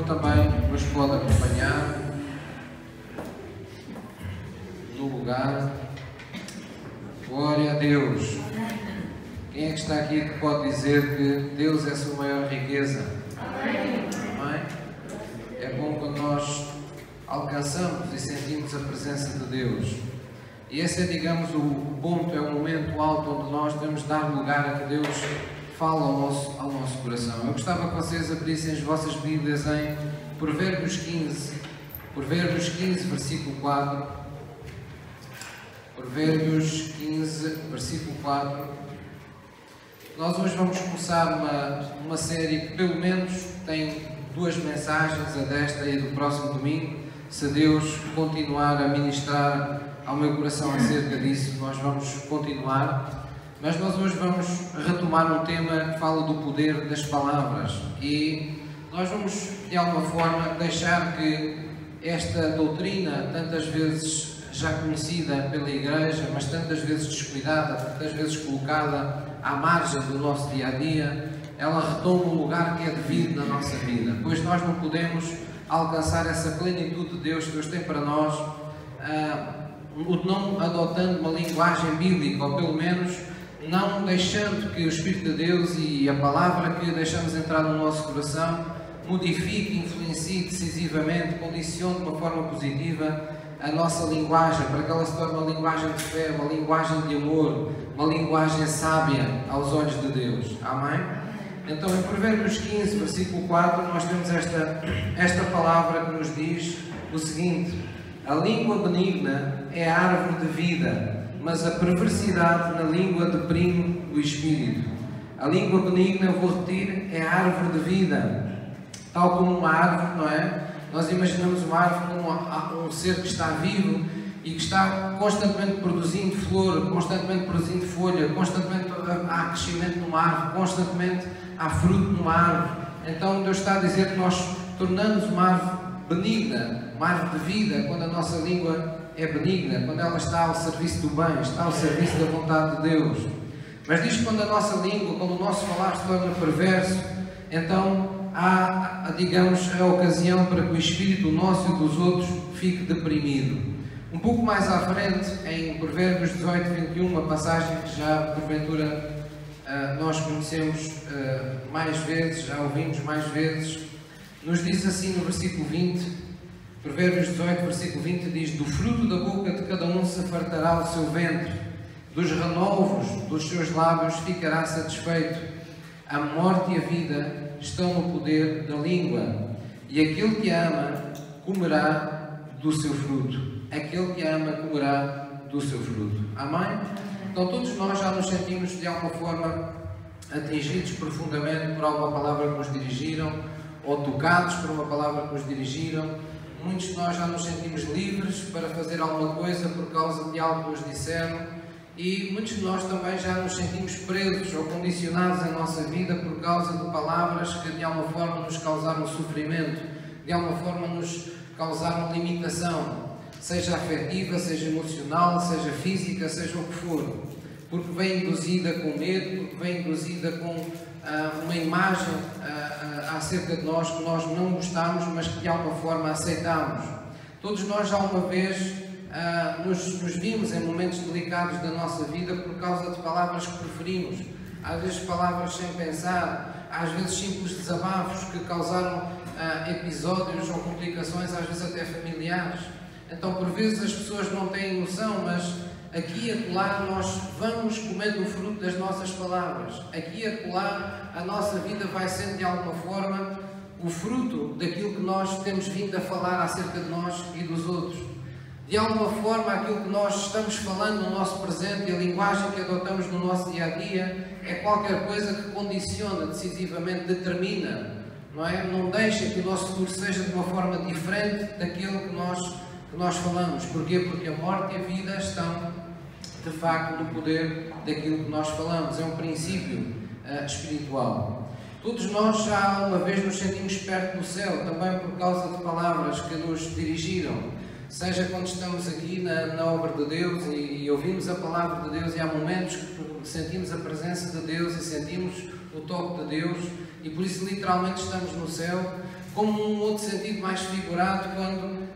Também nos pode acompanhar no lugar. Glória a Deus. Quem é que está aqui que pode dizer que Deus é a sua maior riqueza? Amém. Amém? É bom quando nós alcançamos e sentimos a presença de Deus. E esse é, digamos, o ponto, é o momento alto onde nós devemos dar lugar a que Deus fala ao nosso coração. Eu gostava que vocês abrissem as vossas Bíblias em Provérbios 15, versículo 4. Provérbios 15, versículo 4. Nós hoje vamos começar uma série que pelo menos tem 2 mensagens, a desta e a do próximo domingo. Se Deus continuar a ministrar ao meu coração acerca disso, nós vamos continuar. Mas nós hoje vamos retomar um tema que fala do poder das palavras e nós vamos, de alguma forma, deixar que esta doutrina, tantas vezes já conhecida pela Igreja, mas tantas vezes descuidada, tantas vezes colocada à margem do nosso dia-a-dia, ela retoma um lugar que é devido na nossa vida, pois nós não podemos alcançar essa plenitude de Deus que Deus tem para nós, não adotando uma linguagem bíblica, ou pelo menos não deixando que o Espírito de Deus e a palavra que deixamos entrar no nosso coração modifique, influencie decisivamente, condicione de uma forma positiva a nossa linguagem, para que ela se torne uma linguagem de fé, uma linguagem de amor, uma linguagem sábia aos olhos de Deus. Amém? Então, em Provérbios 15, versículo 4, nós temos esta palavra que nos diz o seguinte: a língua benigna é a árvore de vida, mas a perversidade na língua deprime o espírito. A língua benigna, vou repetir, é a árvore de vida. Tal como uma árvore, não é? Nós imaginamos uma árvore como um ser que está vivo e que está constantemente produzindo flor, constantemente produzindo folha, constantemente há crescimento numa árvore, constantemente há fruto numa árvore. Então Deus está a dizer que nós tornamos uma árvore benigna, uma árvore de vida, quando a nossa língua é benigna, quando ela está ao serviço do bem, está ao serviço da vontade de Deus. Mas diz que quando a nossa língua, quando o nosso falar se torna perverso, então há, digamos, a ocasião para que o espírito nosso e dos outros fique deprimido. Um pouco mais à frente, em Provérbios 18, 21, uma passagem que já, porventura, nós conhecemos mais vezes, já ouvimos mais vezes, nos diz assim no versículo 20, Provérbios 18, versículo 20, diz: do fruto da boca de cada um se fartará o seu ventre, dos renovos dos seus lábios ficará satisfeito. A morte e a vida estão no poder da língua, e aquele que a ama comerá do seu fruto. Aquele que a ama comerá do seu fruto. Amém? Então todos nós já nos sentimos de alguma forma atingidos profundamente por alguma palavra que nos dirigiram, ou tocados por uma palavra que nos dirigiram. Muitos de nós já nos sentimos livres para fazer alguma coisa por causa de algo que nos disseram, e muitos de nós também já nos sentimos presos ou condicionados em nossa vida por causa de palavras que de alguma forma nos causaram sofrimento, de alguma forma nos causaram limitação, seja afetiva, seja emocional, seja física, seja o que for, porque vem induzida com medo, porque vem induzida com uma imagem acerca de nós que nós não gostamos, mas que de alguma forma aceitamos. Todos nós já uma vez nos vimos em momentos delicados da nossa vida por causa de palavras que preferimos, às vezes palavras sem pensar, às vezes simples desabafos que causaram episódios ou complicações, às vezes até familiares. Então, por vezes as pessoas não têm noção, mas aqui e acolá nós vamos comendo o fruto das nossas palavras. Aqui e acolá a nossa vida vai sendo de alguma forma o fruto daquilo que nós temos vindo a falar acerca de nós e dos outros. De alguma forma aquilo que nós estamos falando no nosso presente e a linguagem que adotamos no nosso dia-a-dia é qualquer coisa que condiciona decisivamente, determina, não é? Não deixa que o nosso futuro seja de uma forma diferente daquilo que nós falamos. Porquê? Porque a morte e a vida estão, de facto, no poder daquilo que nós falamos. É um princípio espiritual. Todos nós já uma vez nos sentimos perto do céu, também por causa de palavras que nos dirigiram. Seja quando estamos aqui na obra de Deus e ouvimos a palavra de Deus, e há momentos que sentimos a presença de Deus e sentimos o toque de Deus, e por isso literalmente estamos no céu, como um outro sentido mais figurado, quando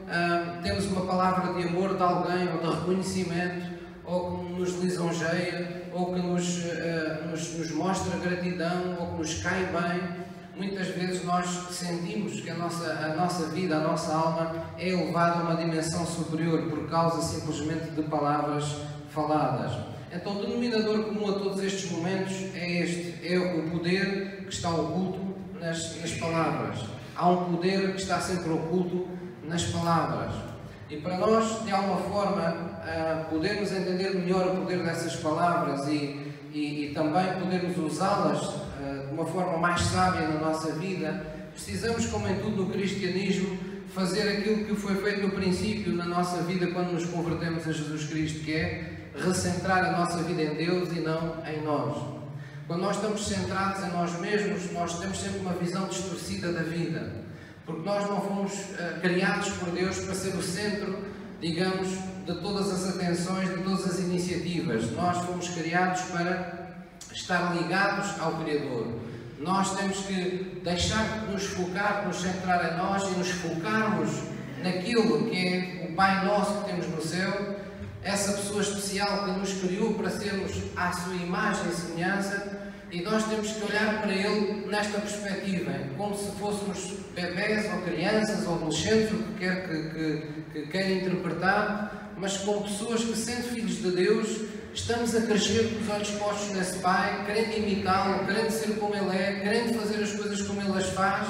temos uma palavra de amor de alguém, ou de reconhecimento, ou que nos lisonjeia, ou que nos mostra gratidão, ou que nos cai bem. Muitas vezes nós sentimos que a nossa vida, a nossa alma é elevada a uma dimensão superior por causa simplesmente de palavras faladas. Então o denominador comum a todos estes momentos é este, é o poder que está oculto nas palavras. Há um poder que está sempre oculto nas palavras. E para nós, de alguma forma, podermos entender melhor o poder dessas palavras e também podermos usá-las de uma forma mais sábia na nossa vida, precisamos, como em tudo no cristianismo, fazer aquilo que foi feito no princípio na nossa vida quando nos convertemos a Jesus Cristo, que é recentrar a nossa vida em Deus e não em nós. Quando nós estamos centrados em nós mesmos, nós temos sempre uma visão distorcida da vida, porque nós não fomos criados por Deus para ser o centro, digamos, de todas as atenções, de todas as iniciativas. Nós fomos criados para estar ligados ao Criador. Nós temos que deixar de nos focar, de nos centrar em nós e nos focarmos naquilo que é o Pai Nosso que temos no céu, essa pessoa especial que nos criou para sermos à sua imagem e semelhança, e nós temos que olhar para Ele nesta perspectiva, como se fôssemos bebés ou crianças ou adolescentes, o que quer que queira interpretar, mas como pessoas que, sendo filhos de Deus, estamos a crescer com os olhos postos nesse Pai, querendo imitá-lo, querendo ser como Ele é, querendo fazer as coisas como Ele as faz,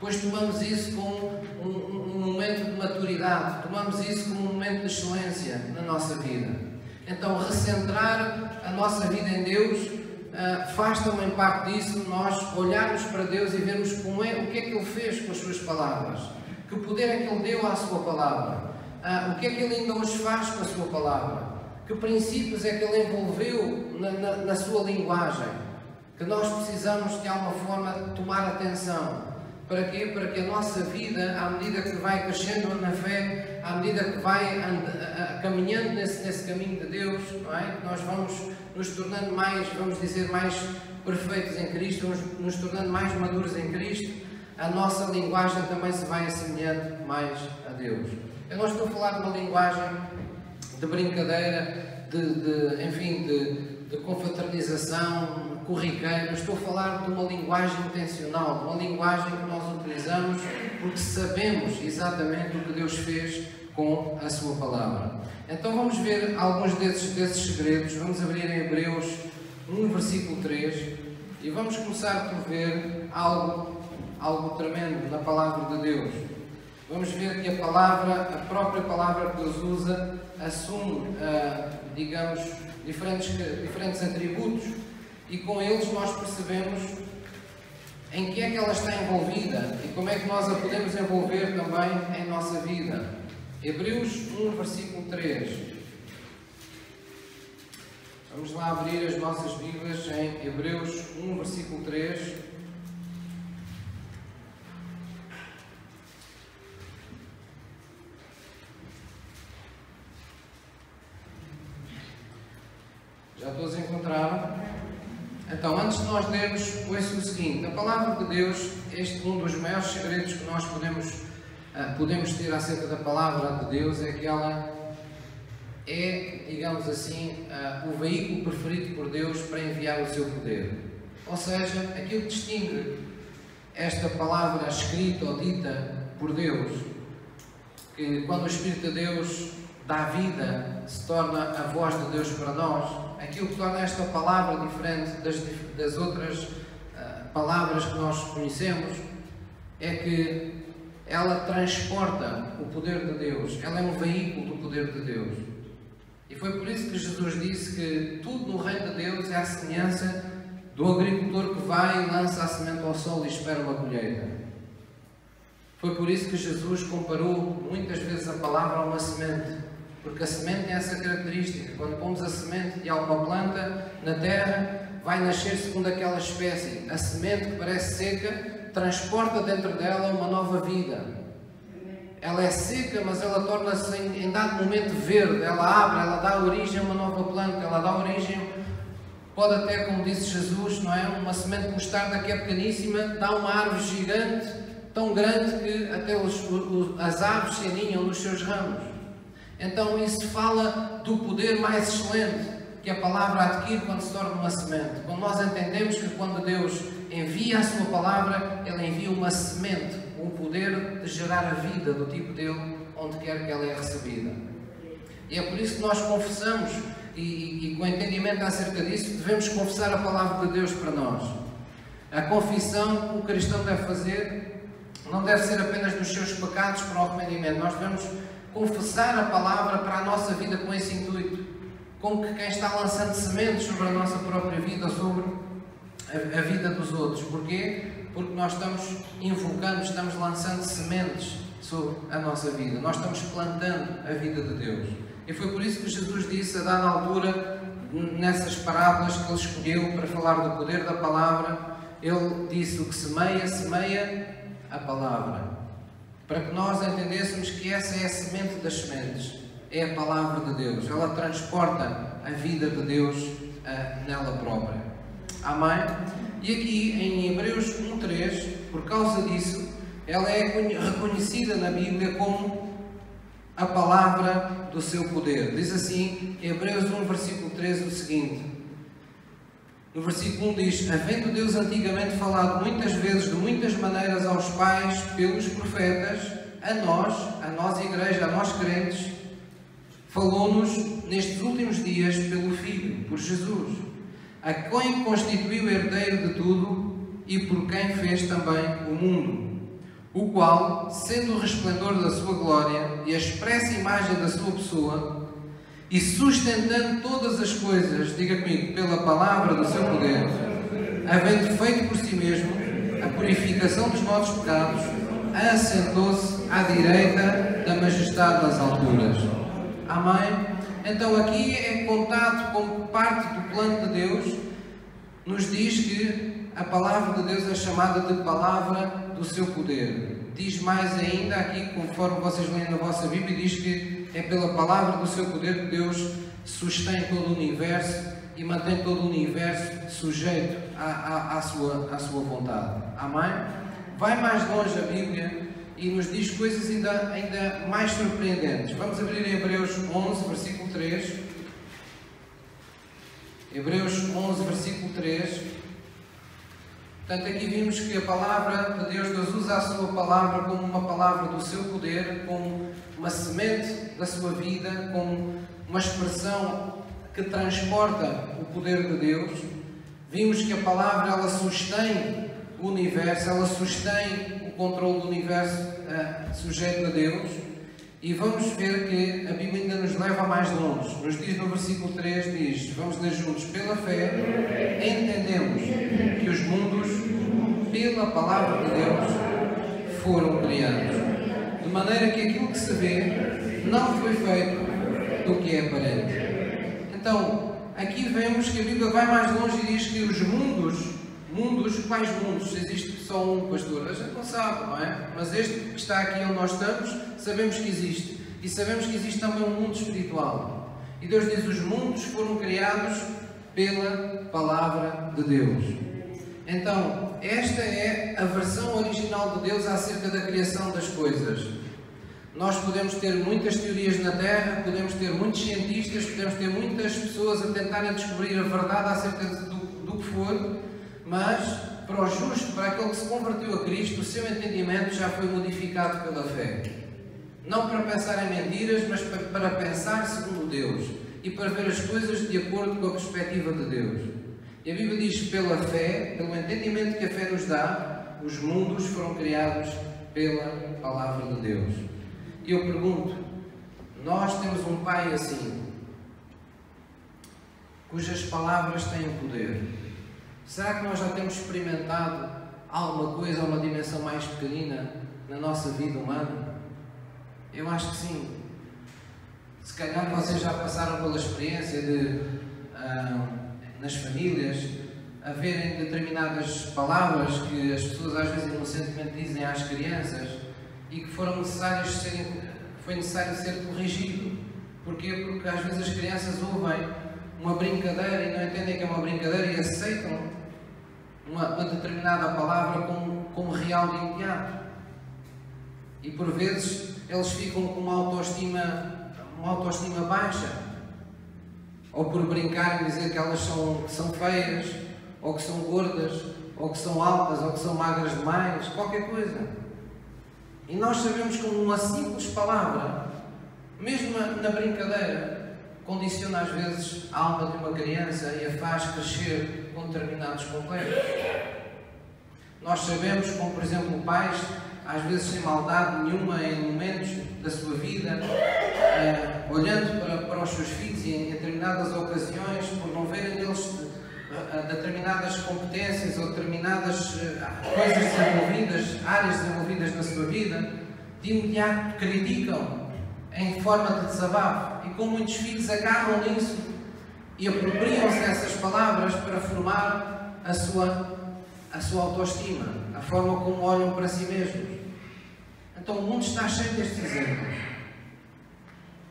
pois tomamos isso como um momento de maturidade, tomamos isso como um momento de excelência na nossa vida. Então, recentrar a nossa vida em Deus faz também parte disso, nós olharmos para Deus e vermos o que é que Ele fez com as suas palavras, que poder é que Ele deu à sua palavra, o que é que Ele ainda hoje faz com a sua palavra, que princípios é que Ele envolveu na sua linguagem, que nós precisamos de alguma forma tomar atenção. Para quê? Para que a nossa vida, à medida que vai crescendo na fé, à medida que vai caminhando nesse caminho de Deus, não é? Nós vamos nos tornando mais, vamos dizer, mais perfeitos em Cristo, vamos nos tornando mais maduros em Cristo, a nossa linguagem também se vai assemelhando mais a Deus. Eu não estou a falar de uma linguagem de brincadeira, de confraternização corriqueira. Estou a falar de uma linguagem intencional, de uma linguagem que nós utilizamos porque sabemos exatamente o que Deus fez com a sua palavra. Então vamos ver alguns desses segredos. Vamos abrir em Hebreus 1, versículo 3, e vamos começar por ver algo tremendo na palavra de Deus. Vamos ver que a própria palavra que Deus usa, assume, digamos, diferentes atributos, e com eles nós percebemos em que é que ela está envolvida e como é que nós a podemos envolver também em nossa vida. Hebreus 1, versículo 3. Vamos lá abrir as nossas Bíblias em Hebreus 1, versículo 3. Já todos encontraram? Então, antes de nós lermos, ouça o seguinte: a palavra de Deus, um dos maiores segredos que nós podemos ter acerca da palavra de Deus é que ela é, digamos assim, o veículo preferido por Deus para enviar o seu poder. Ou seja, aquilo que distingue esta palavra escrita ou dita por Deus, que quando o Espírito de Deus dá vida, se torna a voz de Deus para nós, aquilo que torna esta palavra diferente das outras palavras que nós conhecemos é que ela transporta o poder de Deus, ela é um veículo do poder de Deus. E foi por isso que Jesus disse que tudo no reino de Deus é a semelhança do agricultor que vai e lança a semente ao solo e espera uma colheita. Foi por isso que Jesus comparou muitas vezes a palavra a uma semente, porque a semente tem essa característica. Quando pomos a semente de alguma planta na terra, vai nascer segundo aquela espécie. A semente que parece seca transporta dentro dela uma nova vida. Ela é seca, mas ela torna-se em dado momento verde. Ela abre, ela dá origem a uma nova planta, ela dá origem, pode até, como disse Jesus, não é? Uma semente de mostarda que é pequeníssima, dá uma árvore gigante, tão grande que até as aves se aninham nos seus ramos. Então isso fala do poder mais excelente que a palavra adquire quando se torna uma semente. Quando nós entendemos que quando Deus envia a sua palavra, Ele envia uma semente, um poder de gerar a vida do tipo dele, onde quer que ela é recebida. E é por isso que nós confessamos, e com entendimento acerca disso, devemos confessar a palavra de Deus para nós. A confissão que o cristão deve fazer não deve ser apenas dos seus pecados para o arrependimento. Nós devemos confessar a palavra para a nossa vida com esse intuito, como que quem está lançando sementes sobre a nossa própria vida, sobre a vida dos outros. Porquê? Porque nós estamos invocando, estamos lançando sementes sobre a nossa vida. Nós estamos plantando a vida de Deus. E foi por isso que Jesus disse, a dada altura, nessas parábolas que Ele escolheu para falar do poder da palavra, Ele disse: o que semeia, semeia a palavra. Para que nós entendêssemos que essa é a semente das sementes. É a palavra de Deus. Ela transporta a vida de Deus nela própria. Amém? E aqui em Hebreus 1:3, por causa disso, ela é reconhecida na Bíblia como a palavra do seu poder. Diz assim, em Hebreus 1, versículo 13, o seguinte. No versículo 1 diz: havendo Deus antigamente falado muitas vezes, de muitas maneiras aos pais, pelos profetas, a nós igreja, a nós crentes, falou-nos nestes últimos dias pelo Filho, por Jesus, a quem constituiu herdeiro de tudo e por quem fez também o mundo, o qual, sendo o resplendor da sua glória e a expressa imagem da sua pessoa, e sustentando todas as coisas, diga comigo, pela palavra do seu poder, havendo feito por si mesmo a purificação dos nossos pecados, assentou-se à direita da majestade das alturas. Amém? Então aqui é contado como parte do plano de Deus, nos diz que a palavra de Deus é chamada de palavra do seu poder. Diz mais ainda aqui, conforme vocês leem na vossa Bíblia, diz que é pela palavra do seu poder que Deus sustém todo o universo e mantém todo o universo sujeito à sua vontade. Amém? Vai mais longe a Bíblia e nos diz coisas ainda mais surpreendentes. Vamos abrir em Hebreus 11, versículo 3. Hebreus 11, versículo 3. Portanto, aqui vimos que a palavra de Deus, Deus usa a sua palavra como uma palavra do seu poder, como uma semente da sua vida, como uma expressão que transporta o poder de Deus. Vimos que a palavra, ela sustém o universo, ela sustém o controle do universo sujeito a Deus. E vamos ver que a Bíblia ainda nos leva mais longe. Nos diz no versículo 3, diz, vamos ler juntos, pela fé entendemos que os mundos, pela palavra de Deus, foram criados. De maneira que aquilo que se vê não foi feito do que é aparente. Então, aqui vemos que a Bíblia vai mais longe e diz que os mundos, quais mundos? Existe só um, pastor? A gente não sabe, não é? Mas este que está aqui onde nós estamos, sabemos que existe. E sabemos que existe também um mundo espiritual. E Deus diz, os mundos foram criados pela palavra de Deus. Então, esta é a versão original de Deus acerca da criação das coisas. Nós podemos ter muitas teorias na Terra, podemos ter muitos cientistas, podemos ter muitas pessoas a tentarem descobrir a verdade acerca do que for, mas para o justo, para aquele que se converteu a Cristo, o seu entendimento já foi modificado pela fé. Não para pensar em mentiras, mas para pensar segundo Deus e para ver as coisas de acordo com a perspectiva de Deus. E a Bíblia diz que pela fé, pelo entendimento que a fé nos dá, os mundos foram criados pela palavra de Deus. E eu pergunto, nós temos um Pai assim, cujas palavras têm poder. Será que nós já temos experimentado alguma coisa, uma dimensão mais pequenina na nossa vida humana? Eu acho que sim. Se calhar vocês já passaram pela experiência de, nas famílias, haverem determinadas palavras que as pessoas às vezes inocentemente dizem às crianças e que foi necessário ser corrigido. Porquê? Porque às vezes as crianças ouvem uma brincadeira e não entendem que é uma brincadeira e aceitam uma determinada palavra como real de imediato. E por vezes eles ficam com uma autoestima baixa, ou por brincar e dizer que elas são feias, ou que são gordas, ou que são altas, ou que são magras demais, qualquer coisa. E nós sabemos como uma simples palavra, mesmo na brincadeira, condiciona às vezes a alma de uma criança e a faz crescer com determinados complexos. Nós sabemos como, por exemplo, pais, às vezes sem maldade nenhuma, em momentos da sua vida, olhando para os seus filhos e em determinadas ocasiões, por não verem neles determinadas competências ou determinadas coisas desenvolvidas, áreas desenvolvidas na sua vida, de imediato criticam em forma de desabafo. E como muitos filhos agarram nisso e apropriam-se dessas palavras para formar a sua autoestima, a forma como olham para si mesmos. Então o mundo está cheio destes exemplos.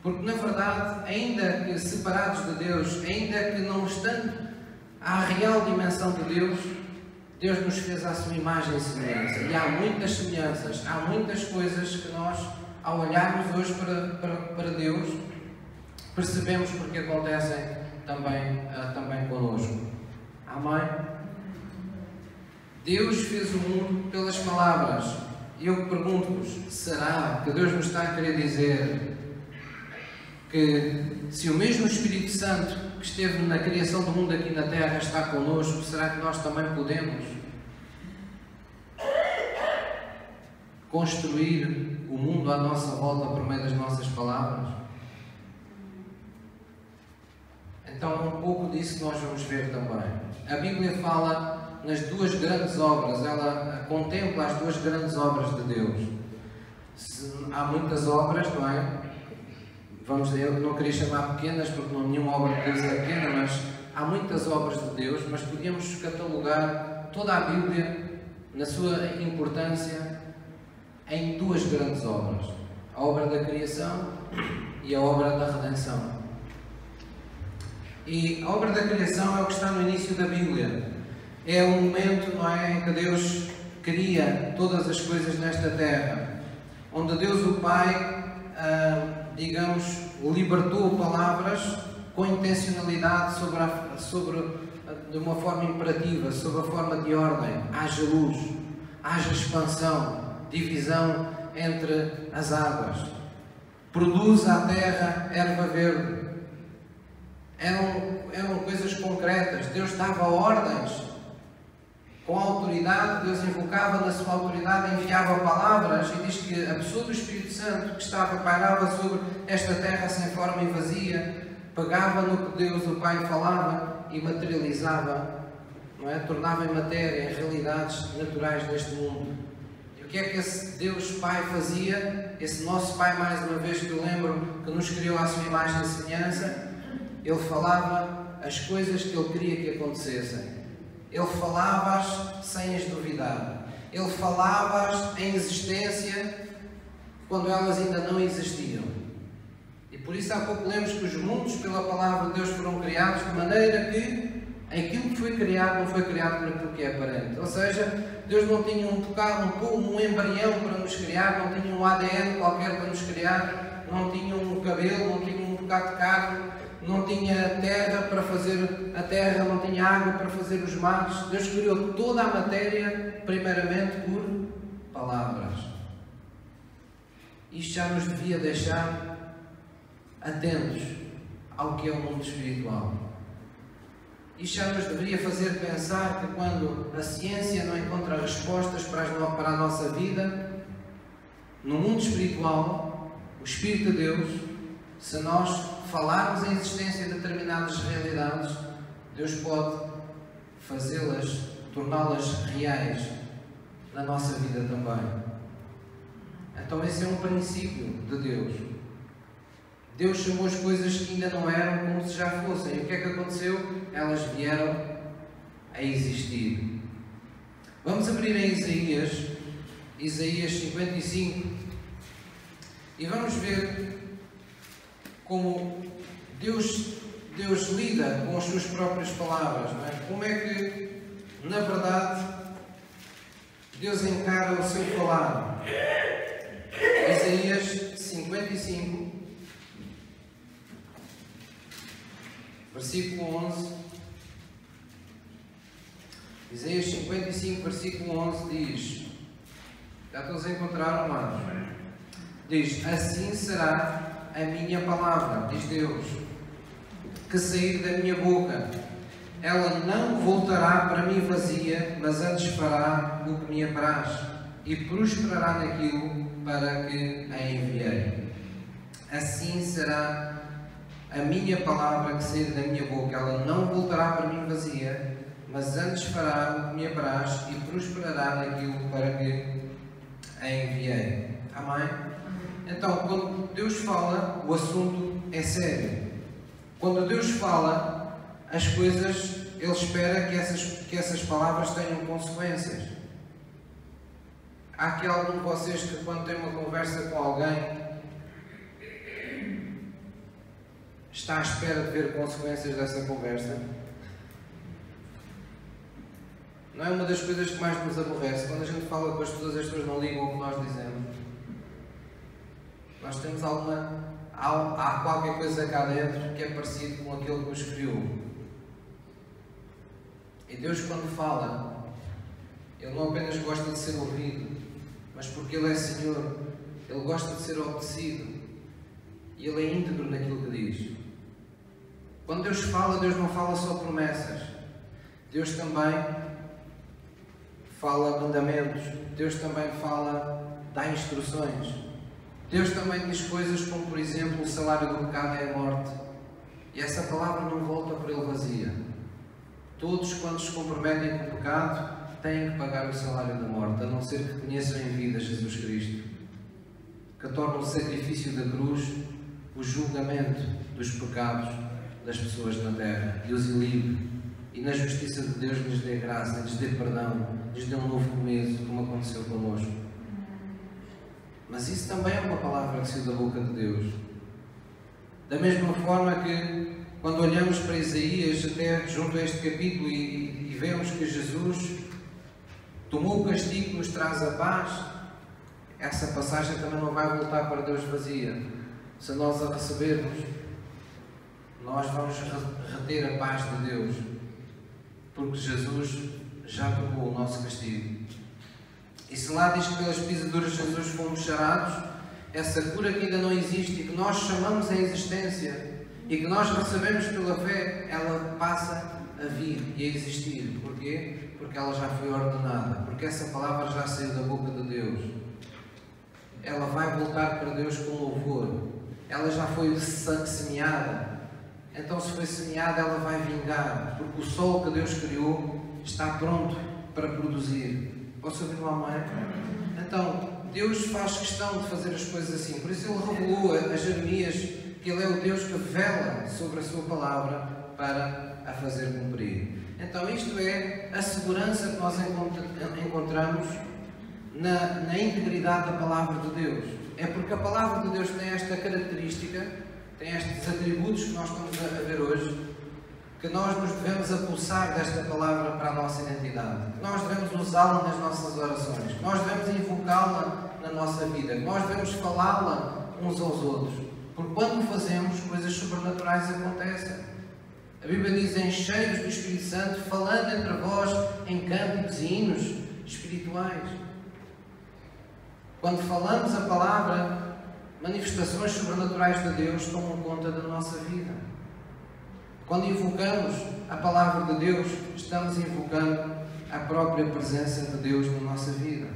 Porque na verdade, ainda que separados de Deus, ainda que não estando à real dimensão de Deus, Deus nos fez à sua imagem e semelhança. E há muitas semelhanças, há muitas coisas que nós, ao olharmos hoje para Deus, percebemos porque acontecem também connosco. Amém? Deus fez o mundo pelas palavras. E eu pergunto-vos, será que Deus nos está a querer dizer que se o mesmo Espírito Santo que esteve na criação do mundo aqui na Terra está connosco, será que nós também podemos construir o mundo à nossa volta por meio das nossas palavras? Então é um pouco disso que nós vamos ver também. A Bíblia fala nas duas grandes obras, ela contempla as duas grandes obras de Deus. Há muitas obras, não é? Eu não queria chamar pequenas, porque nenhuma obra de Deus é pequena, mas há muitas obras de Deus, mas podíamos catalogar toda a Bíblia, na sua importância, em duas grandes obras. A obra da criação e a obra da redenção. E a obra da criação é o que está no início da Bíblia. É um momento, não é, em que Deus cria todas as coisas nesta terra, onde Deus o Pai, digamos, libertou palavras com intencionalidade de uma forma imperativa, sob a forma de ordem. Haja luz, haja expansão, divisão entre as águas. Produza a terra erva verde. Eram coisas concretas. Deus dava ordens. Com a autoridade, Deus invocava na sua autoridade, enviava palavras, e diz que a pessoa do Espírito Santo que pairava sobre esta terra sem forma e vazia, pegava no que Deus, o Pai, falava e materializava, não é? Tornava em matéria, em realidades naturais deste mundo. E o que é que esse Deus Pai fazia? Esse nosso Pai, mais uma vez, que eu lembro, que nos criou à sua imagem e semelhança, Ele falava as coisas que Ele queria que acontecessem. Ele falava-as sem as duvidar. Ele falava-as em existência quando elas ainda não existiam. E por isso há pouco lemos que os mundos pela palavra de Deus foram criados de maneira que aquilo que foi criado não foi criado por aquilo que é aparente. Ou seja, Deus não tinha um embrião para nos criar, não tinha um ADN qualquer para nos criar, não tinha um cabelo, não tinha um bocado de carne, não tinha terra para fazer a terra, não tinha água para fazer os mares. Deus criou toda a matéria, primeiramente, por palavras. Isto já nos devia deixar atentos ao que é o mundo espiritual. Isto já nos deveria fazer pensar que quando a ciência não encontra respostas para a nossa vida, no mundo espiritual, o Espírito de Deus, se nós falarmos em existência de determinadas realidades, Deus pode fazê-las, torná-las reais na nossa vida também. Então esse é um princípio de Deus. Deus chamou as coisas que ainda não eram como se já fossem. E o que é que aconteceu? Elas vieram a existir. Vamos abrir em Isaías 55, e vamos ver como Deus lida com as suas próprias palavras, não é? Como é que, na verdade, Deus encara o seu falar. Isaías 55, versículo 11. Isaías 55, versículo 11 diz, já todos encontraram, amados? Diz: assim será a minha palavra, diz Deus, que sair da minha boca. Ela não voltará para mim vazia, mas antes fará o que me apraz e prosperará naquilo para que a enviei. Assim será a minha palavra que sair da minha boca. Ela não voltará para mim vazia, mas antes fará o que me apraz e prosperará naquilo para que a enviei. Amém? Então, quando Deus fala, o assunto é sério. Quando Deus fala, as coisas, Ele espera que essas palavras tenham consequências. Há aqui algum de vocês que, quando tem uma conversa com alguém, está à espera de ver consequências dessa conversa? Não é uma das coisas que mais nos aborrece? Quando a gente fala com as pessoas não ligam o que nós dizemos. Nós temos há qualquer coisa cá dentro que é parecido com aquele que nos criou. E Deus, quando fala, Ele não apenas gosta de ser ouvido, mas porque Ele é Senhor, Ele gosta de ser obedecido. E Ele é íntegro naquilo que diz. Quando Deus fala, Deus não fala só promessas. Deus também fala mandamentos. Deus também dá instruções. Deus também diz coisas como, por exemplo, o salário do pecado é a morte. E essa palavra não volta para Ele vazia. Todos, quando se comprometem com o pecado, têm que pagar o salário da morte, a não ser que conheçam em vida Jesus Cristo, que torna o sacrifício da cruz o julgamento dos pecados das pessoas na terra e os livre. E na justiça de Deus lhes dê graça, lhes dê perdão, lhes dê um novo começo, como aconteceu connosco. Mas isso também é uma palavra que saiu da boca de Deus. Da mesma forma que, quando olhamos para Isaías, até junto a este capítulo, e vemos que Jesus tomou o castigo que nos traz a paz, essa passagem também não vai voltar para Deus vazia. Se nós a recebermos, nós vamos reter a paz de Deus, porque Jesus já tomou o nosso castigo. E se lá diz que pelas pisaduras de Jesus fomos sarados, essa cura que ainda não existe e que nós chamamos em existência e que nós recebemos pela fé, ela passa a vir e a existir. Porquê? Porque ela já foi ordenada, porque essa palavra já saiu da boca de Deus. Ela vai voltar para Deus com louvor. Ela já foi semeada. Então, se foi semeada, ela vai vingar, porque o sol que Deus criou está pronto para produzir. Posso ouvir uma amém? Então, Deus faz questão de fazer as coisas assim. Por isso Ele revelou a Jeremias que Ele é o Deus que vela sobre a sua palavra para a fazer cumprir. Então, isto é a segurança que nós encontramos na integridade da palavra de Deus. É porque a palavra de Deus tem esta característica, tem estes atributos que nós estamos a ver hoje, que nós nos devemos apulsar desta palavra para a nossa identidade, que nós devemos usá-la nas nossas orações, que nós devemos invocá-la na nossa vida, que nós devemos falá-la uns aos outros, porque quando fazemos, coisas sobrenaturais acontecem. A Bíblia diz: enchei-vos do Espírito Santo, falando entre vós em cânticos e hinos espirituais. Quando falamos a palavra, manifestações sobrenaturais de Deus tomam conta da nossa vida. Quando invocamos a palavra de Deus, estamos invocando a própria presença de Deus na nossa vida.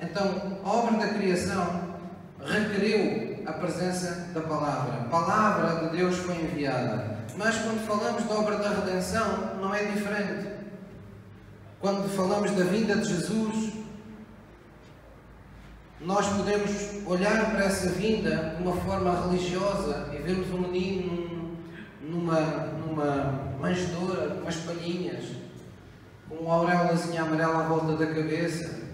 Então, a obra da criação requeriu a presença da palavra. A palavra de Deus foi enviada. Mas quando falamos da obra da redenção, não é diferente. Quando falamos da vinda de Jesus, nós podemos olhar para essa vinda de uma forma religiosa e vermos um menino numa manjedoura, com umas palhinhas, com uma auréolazinha amarela à volta da cabeça.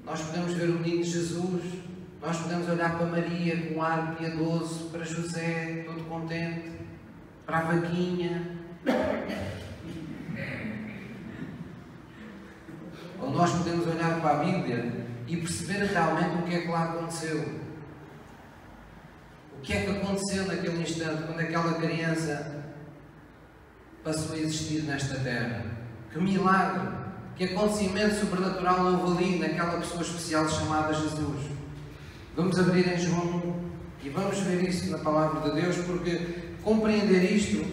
Nós podemos ver o menino Jesus, nós podemos olhar para Maria com um ar piedoso, para José, todo contente, para a vaquinha. Ou nós podemos olhar para a Bíblia e perceber realmente o que é que lá aconteceu. O que é que aconteceu naquele instante, quando aquela criança passou a existir nesta terra? Que milagre, que acontecimento sobrenatural houve ali naquela pessoa especial chamada Jesus. Vamos abrir em João 1 e vamos ver isso na Palavra de Deus, porque compreender isto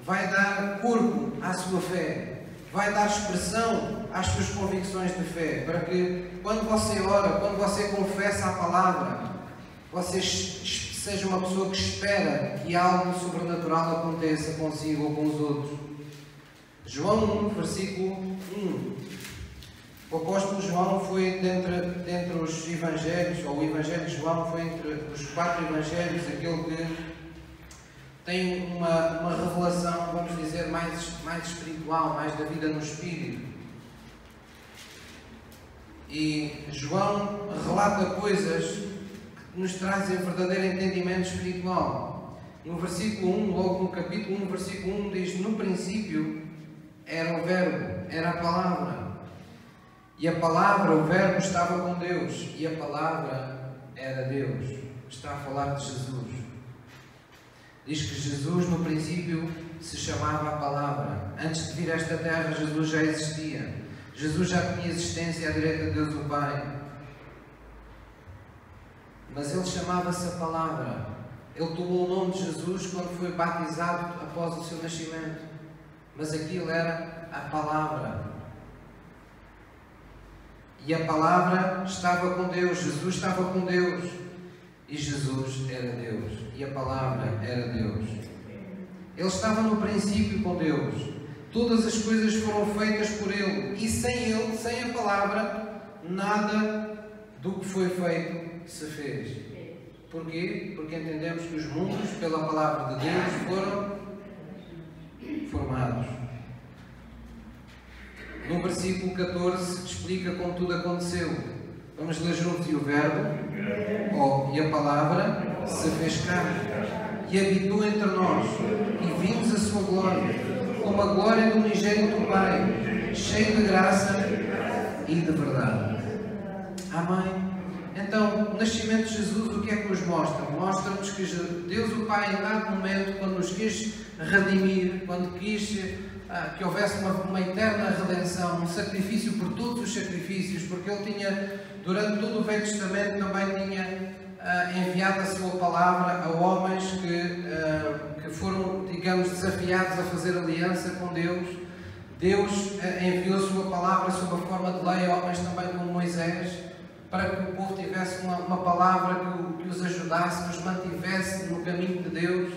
vai dar corpo à sua fé, vai dar expressão às suas convicções de fé, para que quando você ora, quando você confessa a Palavra, você seja uma pessoa que espera que algo sobrenatural aconteça consigo ou com os outros. João 1, versículo 1. O apóstolo João foi dentre os evangelhos, ou o evangelho de João foi entre os 4 evangelhos, aquele que tem uma revelação, vamos dizer, mais espiritual, mais da vida no Espírito. E João relata coisas que nos trazem verdadeiro entendimento espiritual. No versículo 1, logo no capítulo 1, versículo 1, diz: no princípio era o Verbo, era a Palavra. E a Palavra, o Verbo, estava com Deus. E a Palavra era Deus. Está a falar de Jesus. Diz que Jesus, no princípio, se chamava a Palavra. Antes de vir a esta terra, Jesus já existia. Jesus já tinha existência à direita de Deus o Pai. Mas Ele chamava-se a Palavra. Ele tomou o nome de Jesus quando foi batizado após o seu nascimento. Mas aquilo era a Palavra. E a Palavra estava com Deus. Jesus estava com Deus. E Jesus era Deus. E a Palavra era Deus. Ele estava no princípio com Deus. Todas as coisas foram feitas por Ele. E sem Ele, sem a Palavra, nada do que foi feito se fez. Porquê? Porque entendemos que os mundos, pela Palavra de Deus, foram formados. No versículo 14 explica como tudo aconteceu. Vamos ler juntos. E o Verbo, e a Palavra, se fez carne e habitou entre nós, e vimos a sua glória, como a glória do unigênito do Pai, cheio de graça e de verdade. Amém? Então, o nascimento de Jesus, o que é que nos mostra? Mostra-nos que Deus o Pai, em dado momento, quando nos quis redimir, quando quis que houvesse uma eterna redenção, um sacrifício por todos os sacrifícios, porque Ele tinha, durante todo o Velho Testamento, também tinha enviado a sua palavra a homens que foram, digamos, desafiados a fazer aliança com Deus. Deus enviou a sua palavra sob a forma de lei a homens também como Moisés, para que o povo tivesse uma palavra que os ajudasse, que os mantivesse no caminho de Deus.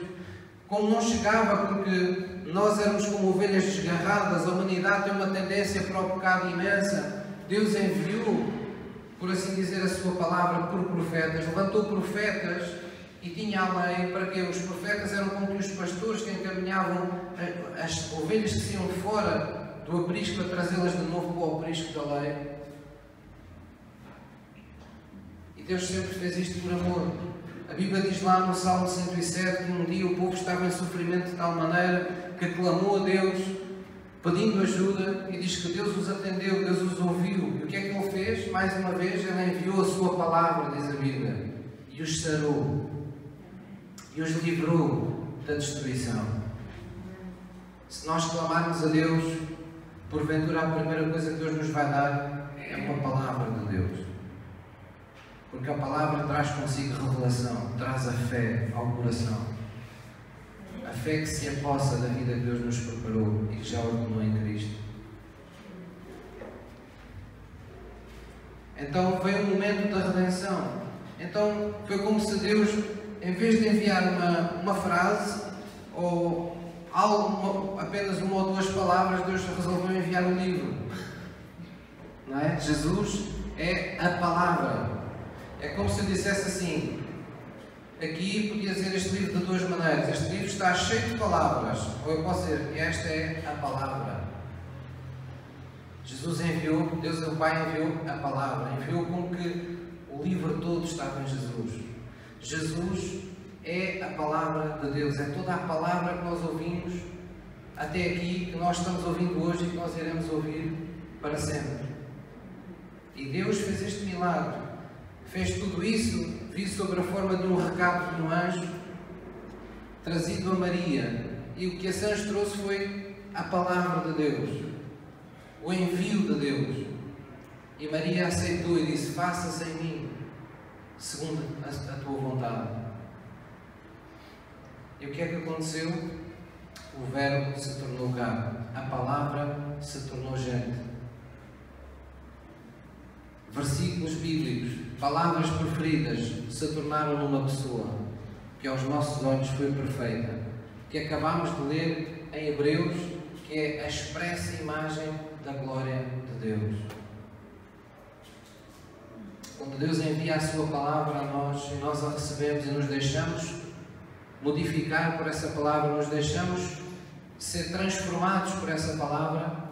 Como não chegava, porque nós éramos como ovelhas desgarradas, a humanidade tem uma tendência para o pecado imensa, Deus enviou, por assim dizer, a sua palavra por profetas, levantou profetas e tinha a lei para que os profetas eram como que os pastores que encaminhavam as ovelhas que saíam fora do aprisco a trazê-las de novo para o aprisco da lei. E Deus sempre fez isto por amor. A Bíblia diz lá no Salmo 107 que um dia o povo estava em sofrimento de tal maneira que clamou a Deus pedindo ajuda e diz que Deus os atendeu, Deus os ouviu. E o que é que Ele fez? Mais uma vez, Ele enviou a sua palavra, diz a Bíblia, e os sarou e os livrou da destruição. Se nós clamarmos a Deus, porventura a primeira coisa que Deus nos vai dar é uma palavra de Deus. Porque a palavra traz consigo revelação, traz a fé ao coração. A fé que se apossa da vida que Deus nos preparou e que já ordenou em Cristo. Então veio o momento da redenção. Então foi como se Deus, em vez de enviar uma frase ou algo, apenas uma ou duas palavras, Deus resolveu enviar um livro. Não é? Jesus é a palavra. É como se eu dissesse assim: Aqui podia dizer este livro de duas maneiras. Este livro está cheio de palavras. Ou eu posso dizer que esta é a palavra. Jesus enviou, Deus o Pai enviou a palavra. Enviou com que o livro todo estava em Jesus. Jesus é a palavra de Deus. É toda a palavra que nós ouvimos até aqui, que nós estamos ouvindo hoje e que nós iremos ouvir para sempre. E Deus fez este milagre. Fez tudo isso, viu sobre a forma de um recado de um anjo trazido a Maria. E o que esse anjo trouxe foi a palavra de Deus, o envio de Deus. E Maria aceitou e disse: faça-se em mim segundo a tua vontade. E o que é que aconteceu? O Verbo se tornou carne, a palavra se tornou gente. Versículos bíblicos, palavras preferidas se tornaram numa pessoa que aos nossos olhos foi perfeita, que acabámos de ler em Hebreus, que é a expressa imagem da glória de Deus. Quando Deus envia a sua palavra a nós e nós a recebemos e nos deixamos modificar por essa palavra, nos deixamos ser transformados por essa palavra,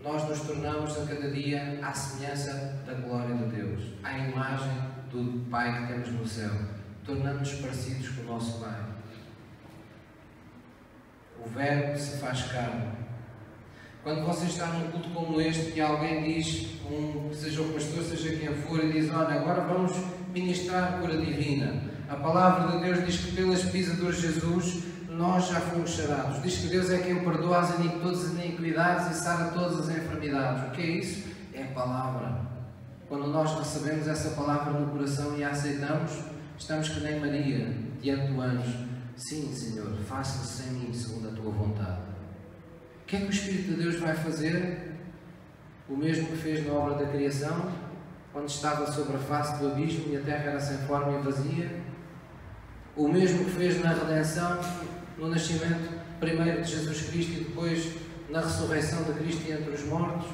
nós nos tornamos a cada dia à semelhança da glória de Deus, à imagem do Pai que temos no céu, tornando-nos parecidos com o nosso Pai. O Verbo se faz carne. Quando você está num culto como este e alguém diz, seja o pastor, seja quem for, e diz: olha, agora vamos ministrar cura divina. A palavra de Deus diz que pelas pisaduras de Jesus nós já fomos sarados. Diz que Deus é quem perdoa todas as iniquidades e sara todas as enfermidades. O que é isso? É a palavra. Quando nós recebemos essa palavra no coração e a aceitamos, estamos que nem Maria, diante do anjo: sim, Senhor, faça-se em mim segundo a tua vontade. O que é que o Espírito de Deus vai fazer? O mesmo que fez na obra da criação, quando estava sobre a face do abismo e a terra era sem forma e vazia. O mesmo que fez na redenção, no nascimento primeiro de Jesus Cristo e depois na ressurreição de Cristo entre os mortos.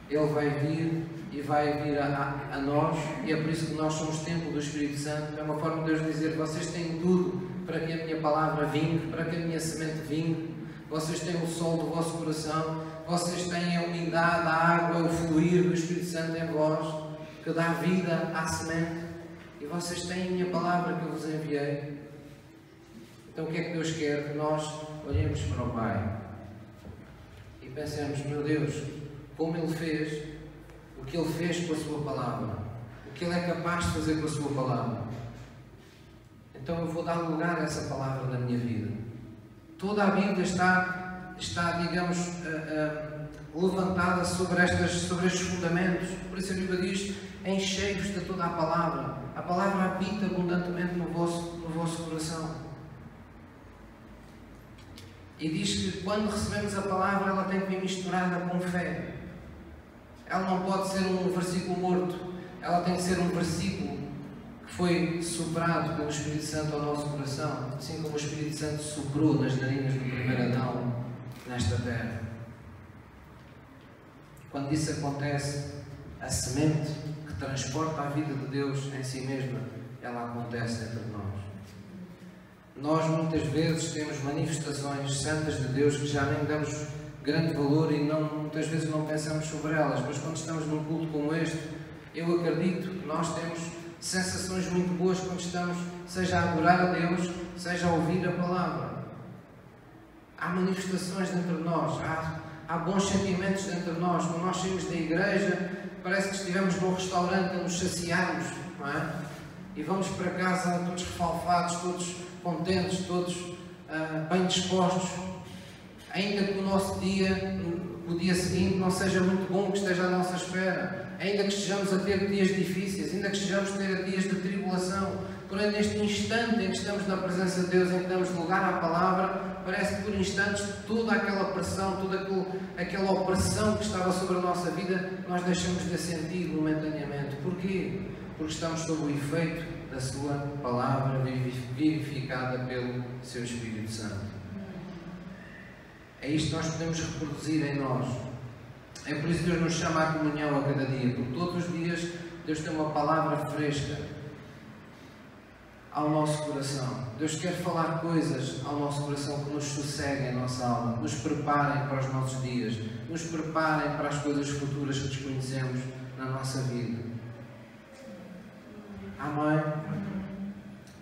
Ele vai vir e vai vir a nós, e é por isso que nós somos templo do Espírito Santo. É uma forma de Deus dizer: vocês têm tudo para que a minha palavra vingue, para que a minha semente vingue. Vocês têm o sol do vosso coração, vocês têm a umidade, a água, o fluir do Espírito Santo em vós, que dá vida à semente, e vocês têm a minha palavra que eu vos enviei. Então o que é que Deus quer? Que nós olhemos para o Pai e pensemos: meu Deus, como Ele fez, o que Ele fez com a sua palavra, o que Ele é capaz de fazer com a sua palavra. Então eu vou dar lugar a essa palavra na minha vida. Toda a Bíblia está digamos, levantada sobre estes fundamentos. Por isso a Bíblia diz: enchei-vos de toda a palavra. A palavra habita abundantemente no vosso coração. E diz que quando recebemos a palavra, ela tem que vir misturada com fé. Ela não pode ser um versículo morto. Ela tem que ser um versículo que foi soprado pelo Espírito Santo ao nosso coração, assim como o Espírito Santo soprou nas narinas do primeiro Adão nesta terra. Quando isso acontece, a semente que transporta a vida de Deus em si mesma, ela acontece entre nós. Nós muitas vezes temos manifestações santas de Deus que já nem damos grande valor e muitas vezes não pensamos sobre elas, mas quando estamos num culto como este, eu acredito que nós temos sensações muito boas quando estamos, seja a adorar a Deus, seja a ouvir a palavra. Há manifestações dentro de nós, há bons sentimentos dentro de nós. Quando nós saímos da igreja, parece que estivemos num restaurante a nos saciarmos, não é? E vamos para casa todos refalfados, todos contentes, todos bem dispostos, ainda que o nosso dia, o dia seguinte, não seja muito bom, que esteja à nossa espera, ainda que estejamos a ter dias difíceis, ainda que estejamos a ter dias de tribulação, porém neste instante em que estamos na presença de Deus, em que damos lugar à palavra, parece que por instantes toda aquela pressão, toda aquela opressão que estava sobre a nossa vida, nós deixamos de sentir momentaneamente. Porquê? Porque estamos sob o efeito da sua palavra vivificada pelo seu Espírito Santo. É isto que nós podemos reproduzir em nós. É por isso que Deus nos chama à comunhão a cada dia, porque todos os dias Deus tem uma palavra fresca. ao nosso coração. Deus quer falar coisas ao nosso coração que nos sosseguem a nossa alma, nos preparem para os nossos dias, nos preparem para as coisas futuras que desconhecemos na nossa vida. Amém?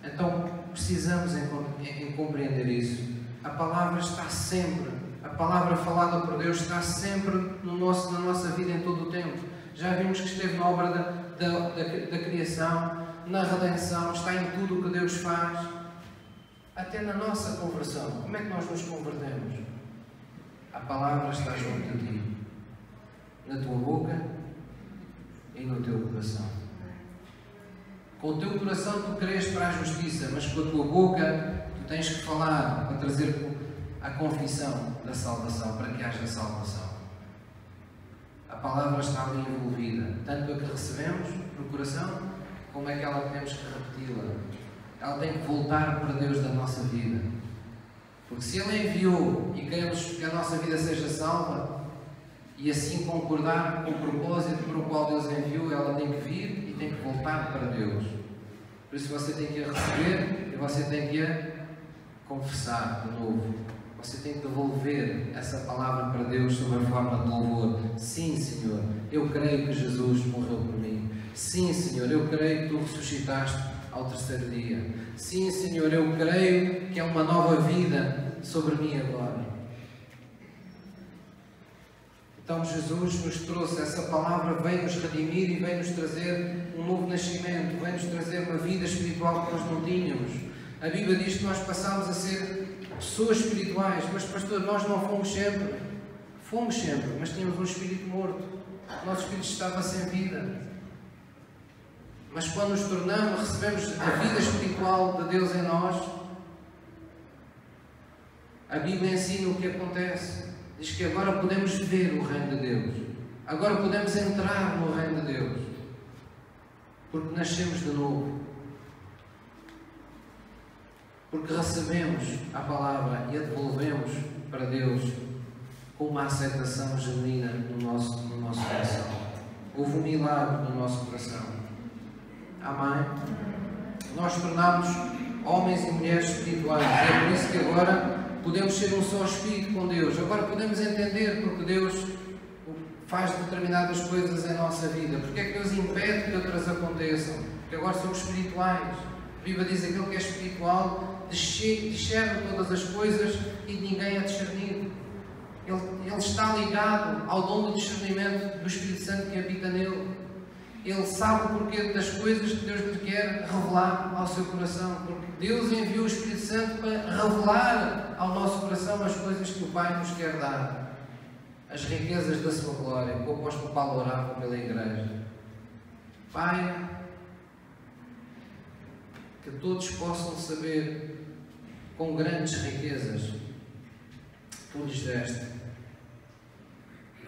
Então precisamos em compreender isso. A palavra está sempre, a palavra falada por Deus está sempre na nossa vida em todo o tempo. Já vimos que esteve na obra da criação, na redenção, está em tudo o que Deus faz, até na nossa conversão. Como é que nós nos convertemos? A palavra está junto de ti, na tua boca e no teu coração. Com o teu coração tu crês para a justiça, mas com a tua boca tu tens que falar para trazer a confissão da salvação, para que haja salvação. A palavra está ali envolvida, tanto a que recebemos no coração, como é que ela temos que repeti-la. Ela tem que voltar para Deus da nossa vida. Porque se Ele enviou e queremos que a nossa vida seja salva, e assim concordar com o propósito para o qual Deus enviou, ela tem que vir e tem que voltar para Deus. Por isso você tem que a receber e você tem que a confessar de novo. Você tem que devolver essa palavra para Deus sob a forma de louvor. Sim, Senhor, eu creio que Jesus morreu por mim. Sim, Senhor, eu creio que Tu ressuscitaste ao terceiro dia. Sim, Senhor, eu creio que é uma nova vida sobre mim agora. Então Jesus nos trouxe essa palavra, veio-nos redimir e veio-nos trazer um novo nascimento, veio-nos trazer uma vida espiritual que nós não tínhamos. A Bíblia diz que nós passámos a ser pessoas espirituais, mas pastor, nós não fomos sempre. Fomos sempre, mas tínhamos um espírito morto. O nosso espírito estava sem vida. Mas quando nos tornamos, recebemos a vida espiritual de Deus em nós, a Bíblia ensina o que acontece. Diz que agora podemos ver o reino de Deus. Agora podemos entrar no reino de Deus. Porque nascemos de novo. Porque recebemos a palavra e a devolvemos para Deus com uma aceitação genuína no nosso coração. Houve um milagre no nosso coração. Amém? Nós tornámos homens e mulheres espirituais. É por isso que agora podemos ser um só espírito com Deus. Agora podemos entender porque Deus faz determinadas coisas em nossa vida. Porque é que Deus impede que outras aconteçam? Porque agora somos espirituais. A Bíblia diz que aquele que é espiritual discerne todas as coisas e ninguém é discernido. Ele está ligado ao dom do discernimento do Espírito Santo que habita nele. Ele sabe o porquê das coisas que Deus lhe quer revelar ao seu coração. Porque Deus enviou o Espírito Santo para revelar ao nosso coração as coisas que o Pai nos quer dar. As riquezas da sua glória, que o apóstolo Paulo orava pela igreja. Pai, que todos possam saber com grandes riquezas Tu lhes deste.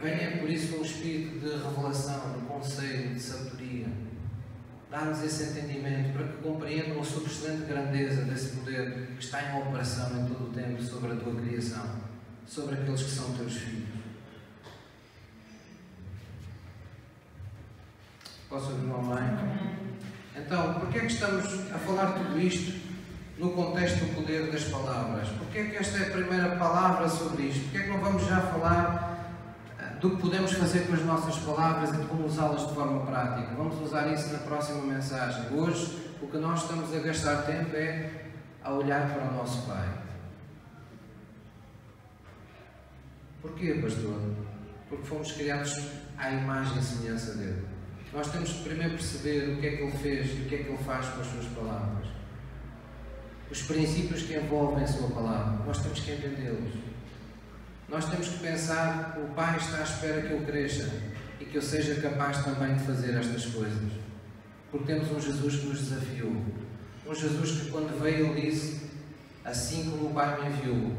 Venha por isso um espírito de revelação, de conselho, de sabedoria. Dá-nos esse entendimento para que compreendam a sua excelente grandeza desse poder que está em operação em todo o tempo sobre a Tua criação, sobre aqueles que são Teus filhos. Posso ouvir uma mãe? Então, porquê é que estamos a falar tudo isto no contexto do poder das palavras? Porquê é que esta é a primeira palavra sobre isto? Porquê é que não vamos já falar do que podemos fazer com as nossas palavras e de como usá-las de forma prática? Vamos usar isso na próxima mensagem. Hoje, o que nós estamos a gastar tempo é a olhar para o nosso Pai. Porquê, pastor? Porque fomos criados à imagem e semelhança dele. Nós temos que primeiro perceber o que é que Ele fez e o que é que Ele faz com as Suas palavras. Os princípios que envolvem a Sua palavra. Nós temos que entendê-los. Nós temos que pensar que o Pai está à espera que eu cresça e que eu seja capaz também de fazer estas coisas. Porque temos um Jesus que nos desafiou. Um Jesus que quando veio Ele disse: assim como o Pai me enviou,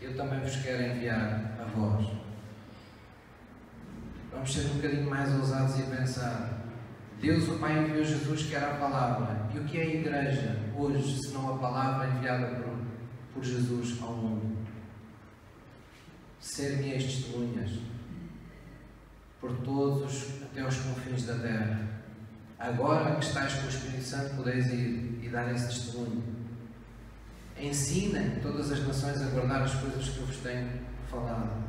eu também vos quero enviar a vós. Vamos ser um bocadinho mais ousados e pensar: Deus, o Pai, enviou Jesus que era a palavra. E o que é a igreja hoje, se não a palavra enviada por Jesus ao mundo? Ser minhas testemunhas por todos, até aos confins da terra. Agora que estáis com o Espírito Santo, podeis ir e dar esse testemunho. Ensinem todas as nações a guardar as coisas que eu vos tenho falado.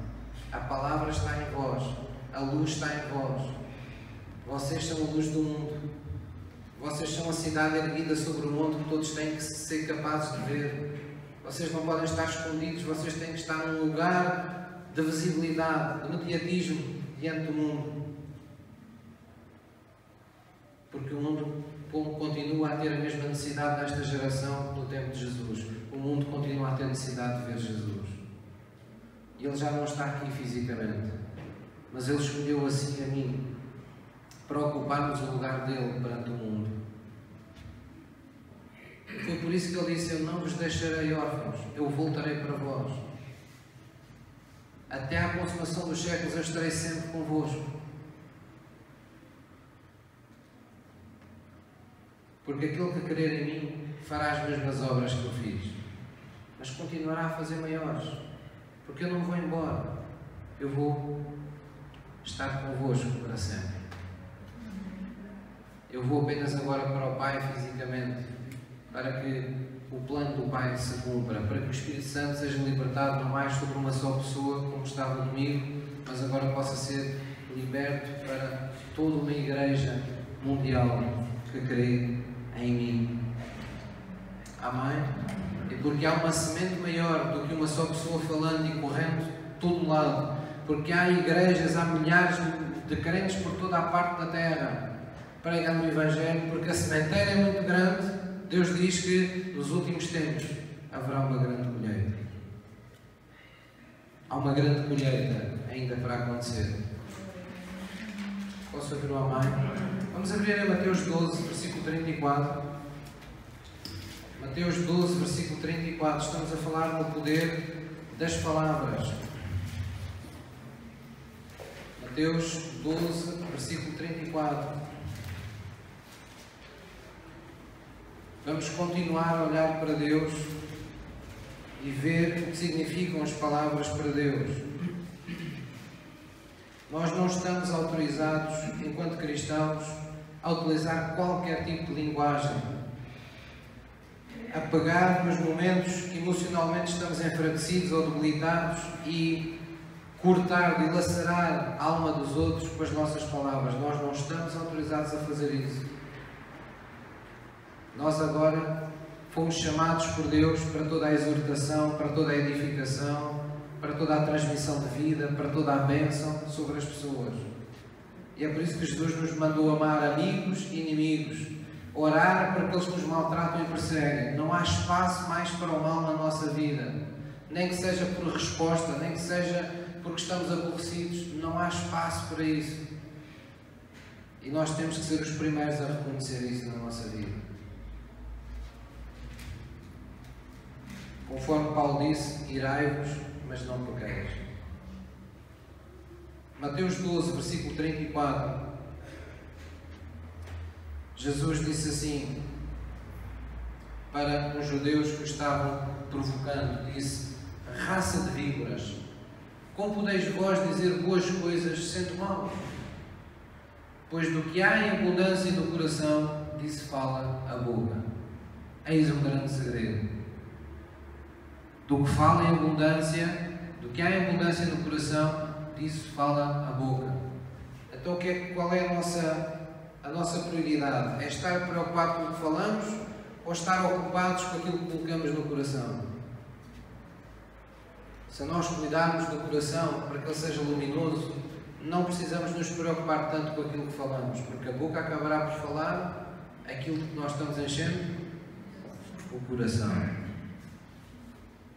A palavra está em vós, a luz está em vós. Vocês são a luz do mundo. Vocês são a cidade erguida sobre o monte que todos têm que ser capazes de ver. Vocês não podem estar escondidos, vocês têm que estar num lugar de visibilidade, de mediatismo diante do mundo. Porque o mundo continua a ter a mesma necessidade nesta geração no tempo de Jesus. O mundo continua a ter necessidade de ver Jesus. E Ele já não está aqui fisicamente, mas Ele escolheu assim a mim para ocuparmos o lugar dele perante o mundo. Foi por isso que Ele disse: eu não vos deixarei órfãos, eu voltarei para vós. Até à consumação dos séculos eu estarei sempre convosco. Porque aquele que crer em mim fará as mesmas obras que eu fiz, mas continuará a fazer maiores, porque eu não vou embora, eu vou estar convosco para sempre. Eu vou apenas agora para o Pai fisicamente, para que o plano do Pai se cumpra, para que o Espírito Santo seja libertado não mais sobre uma só pessoa, como estava comigo, mas agora possa ser liberto para toda uma igreja mundial que crê em mim. Amém? E porque há uma semente maior do que uma só pessoa falando e correndo todo lado, porque há igrejas, há milhares de crentes por toda a parte da terra pregando o Evangelho, porque a sementeira é muito grande. Deus diz que nos últimos tempos haverá uma grande colheita. Há uma grande colheita ainda para acontecer. Posso ouvir o amém? Vamos abrir a Mateus 12, versículo 34. Mateus 12, versículo 34. Estamos a falar do poder das palavras. Mateus 12, versículo 34. Vamos continuar a olhar para Deus e ver o que significam as palavras para Deus. Nós não estamos autorizados, enquanto cristãos, a utilizar qualquer tipo de linguagem, a pegar nos momentos que emocionalmente estamos enfraquecidos ou debilitados e cortar, dilacerar a alma dos outros com as nossas palavras. Nós não estamos autorizados a fazer isso. Nós agora fomos chamados por Deus para toda a exortação, para toda a edificação, para toda a transmissão de vida, para toda a bênção sobre as pessoas. E é por isso que Jesus nos mandou amar amigos e inimigos, orar para aqueles que nos maltratam e perseguem. Não há espaço mais para o mal na nossa vida, nem que seja por resposta, nem que seja porque estamos aborrecidos. Não há espaço para isso. E nós temos que ser os primeiros a reconhecer isso na nossa vida. Conforme Paulo disse, irai-vos, mas não pequeis. Mateus 12, versículo 34. Jesus disse assim, para os judeus que o estavam provocando, disse: raça de víboras, como podeis vós dizer boas coisas sendo maus? Pois do que há em abundância no coração, disso fala a boca. Eis um grande segredo. Do que fala em abundância, do que há em abundância no coração, disso fala a boca. Então qual é a nossa prioridade? É estar preocupado com o que falamos ou estar ocupados com aquilo que colocamos no coração? Se nós cuidarmos do coração para que ele seja luminoso, não precisamos nos preocupar tanto com aquilo que falamos, porque a boca acabará por falar aquilo que nós estamos enchendo o coração.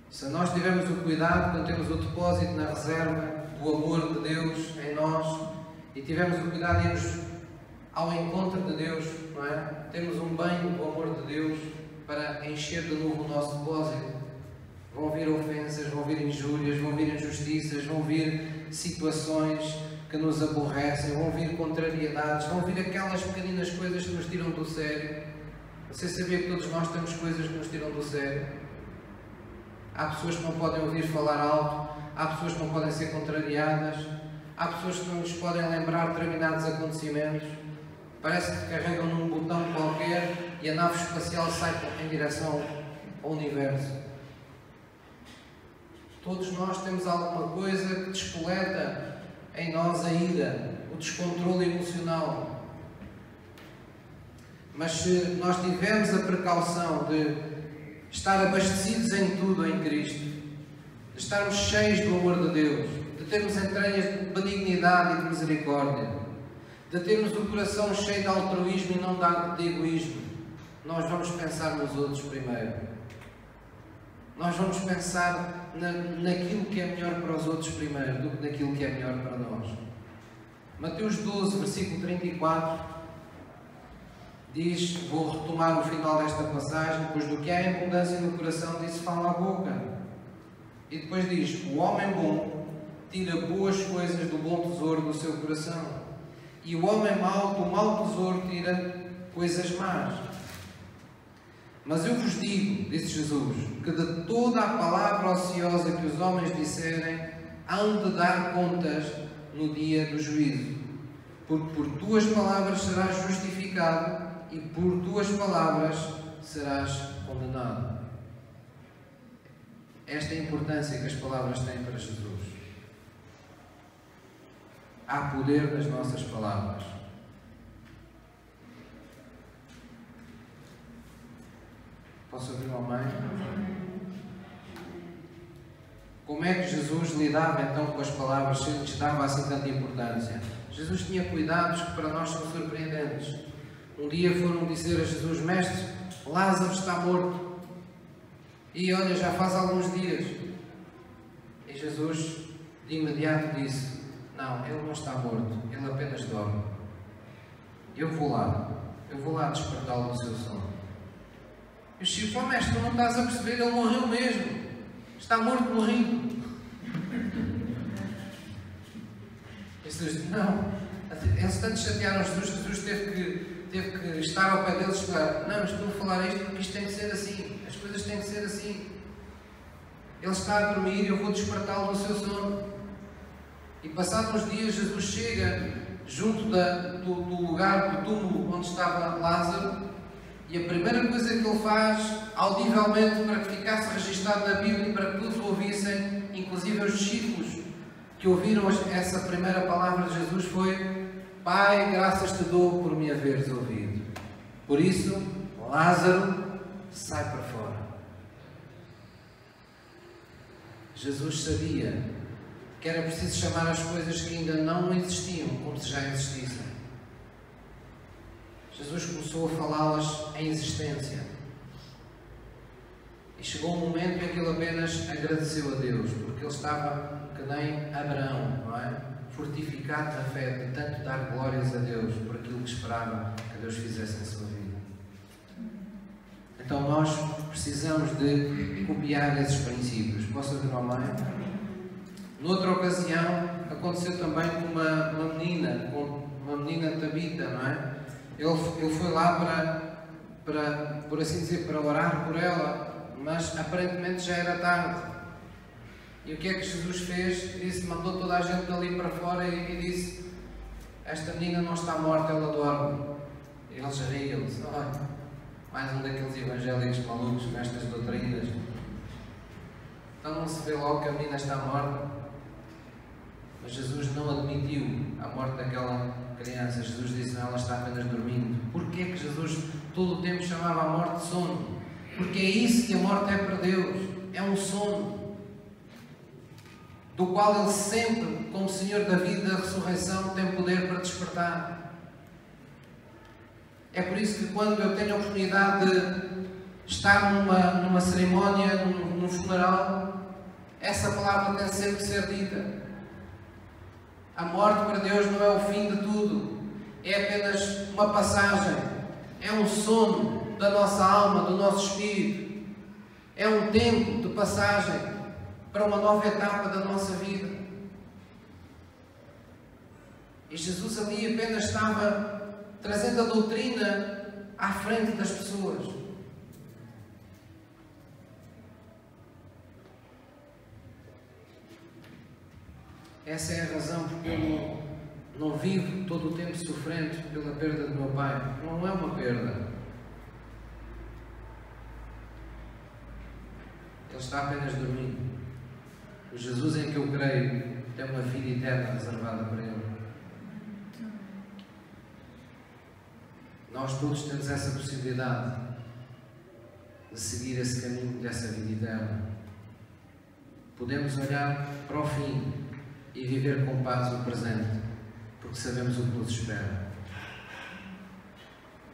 Se nós tivermos o cuidado, quando temos o depósito na reserva do amor de Deus em nós, e tivermos o cuidado de irmos ao encontro de Deus, não é? Temos um banho do amor de Deus para encher de novo o nosso depósito. Vão vir ofensas, vão vir injúrias, vão vir injustiças, vão vir situações que nos aborrecem, vão vir contrariedades, vão vir aquelas pequeninas coisas que nos tiram do sério. Você sabia que todos nós temos coisas que nos tiram do sério? Há pessoas que não podem ouvir falar alto, há pessoas que não podem ser contrariadas, há pessoas que não nos podem lembrar determinados acontecimentos. parece que carregam num botão qualquer e a nave espacial sai em direção ao universo. Todos nós temos alguma coisa que despoleta em nós a ira, o descontrole emocional. Mas se nós tivermos a precaução de estar abastecidos em tudo em Cristo, de estarmos cheios do amor de Deus, de termos entranhas de benignidade e de misericórdia, de termos o coração cheio de altruísmo e não de egoísmo, nós vamos pensar nos outros primeiro. Nós vamos pensar naquilo que é melhor para os outros primeiro, do que naquilo que é melhor para nós. Mateus 12, versículo 34, diz, vou retomar o final desta passagem, pois do que há em abundância no coração disso fala a boca. E depois diz, o homem bom tira boas coisas do bom tesouro do seu coração, e o homem mau do mau tesouro tira coisas más. Mas eu vos digo, disse Jesus, que de toda a palavra ociosa que os homens disserem, hão de dar contas no dia do juízo. Porque por tuas palavras serás justificado e por tuas palavras serás condenado. Esta é a importância que as palavras têm para Jesus. Há poder nas nossas palavras. Posso ouvir uma mãe? Como é que Jesus lidava então com as palavras, se lhes dava assim tanta importância? Jesus tinha cuidados que para nós são surpreendentes. Um dia foram dizer a Jesus, Mestre, Lázaro está morto. E olha, já faz alguns dias. E Jesus de imediato disse, não, ele não está morto, ele apenas dorme. Eu vou lá despertá-lo do seu sono. Eu disse, oh mestre, tu não estás a perceber, ele morreu mesmo. Está morto, morrido. E Jesus disse, não. Eles tanto chatearam Jesus teve que estar ao pé deles e falar, não, estou a falar isto porque isto tem que ser assim. As coisas têm que ser assim. Ele está a dormir e eu vou despertá-lo do seu sono. E passados uns dias, Jesus chega junto do lugar, do túmulo onde estava Lázaro. E a primeira coisa que ele faz, audivelmente, para que ficasse registado na Bíblia e para que todos o ouvissem, inclusive os discípulos que ouviram essa primeira palavra de Jesus, foi: Pai, graças te dou por me haveres ouvido. Por isso, Lázaro, sai para fora. Jesus sabia que era preciso chamar as coisas que ainda não existiam como se já existissem. Jesus começou a falá-las em existência. E chegou um momento em que ele apenas agradeceu a Deus, porque ele estava que nem Abraão, não é? Fortificado na fé de tanto dar glórias a Deus por aquilo que esperava que Deus fizesse em sua vida. Então nós precisamos de copiar esses princípios. Posso ouvir uma mãe? Noutra ocasião, aconteceu também com uma menina Tabita, não é? Ele foi lá por assim dizer, para orar por ela, mas aparentemente já era tarde. E o que é que Jesus fez? Mandou toda a gente dali para fora e disse: esta menina não está morta, ela dorme. E eles riam-se. Mais um daqueles evangélicos malucos com estas doutrinas. Então não se vê logo que a menina está morta. Mas Jesus não admitiu a morte daquela criança. Jesus disse: não, ela está apenas dormindo. Porquê que Jesus todo o tempo chamava a morte de sono? Porque é isso que a morte é para Deus. É um sono, do qual Ele sempre, como Senhor da vida e da ressurreição, tem poder para despertar. É por isso que quando eu tenho a oportunidade de estar numa cerimónia, num funeral, essa palavra tem sempre que ser dita. A morte para Deus não é o fim de tudo, é apenas uma passagem, é um sono da nossa alma, do nosso espírito, é um tempo de passagem para uma nova etapa da nossa vida. E Jesus ali apenas estava trazendo a doutrina à frente das pessoas. Essa é a razão por como Não vivo todo o tempo sofrendo pela perda do meu pai. Não é uma perda. Ele está apenas dormindo. O Jesus em que eu creio tem uma vida eterna reservada para ele. Nós todos temos essa possibilidade de seguir esse caminho dessa vida eterna. Podemos olhar para o fim e viver com paz o presente, porque sabemos o que nos espera.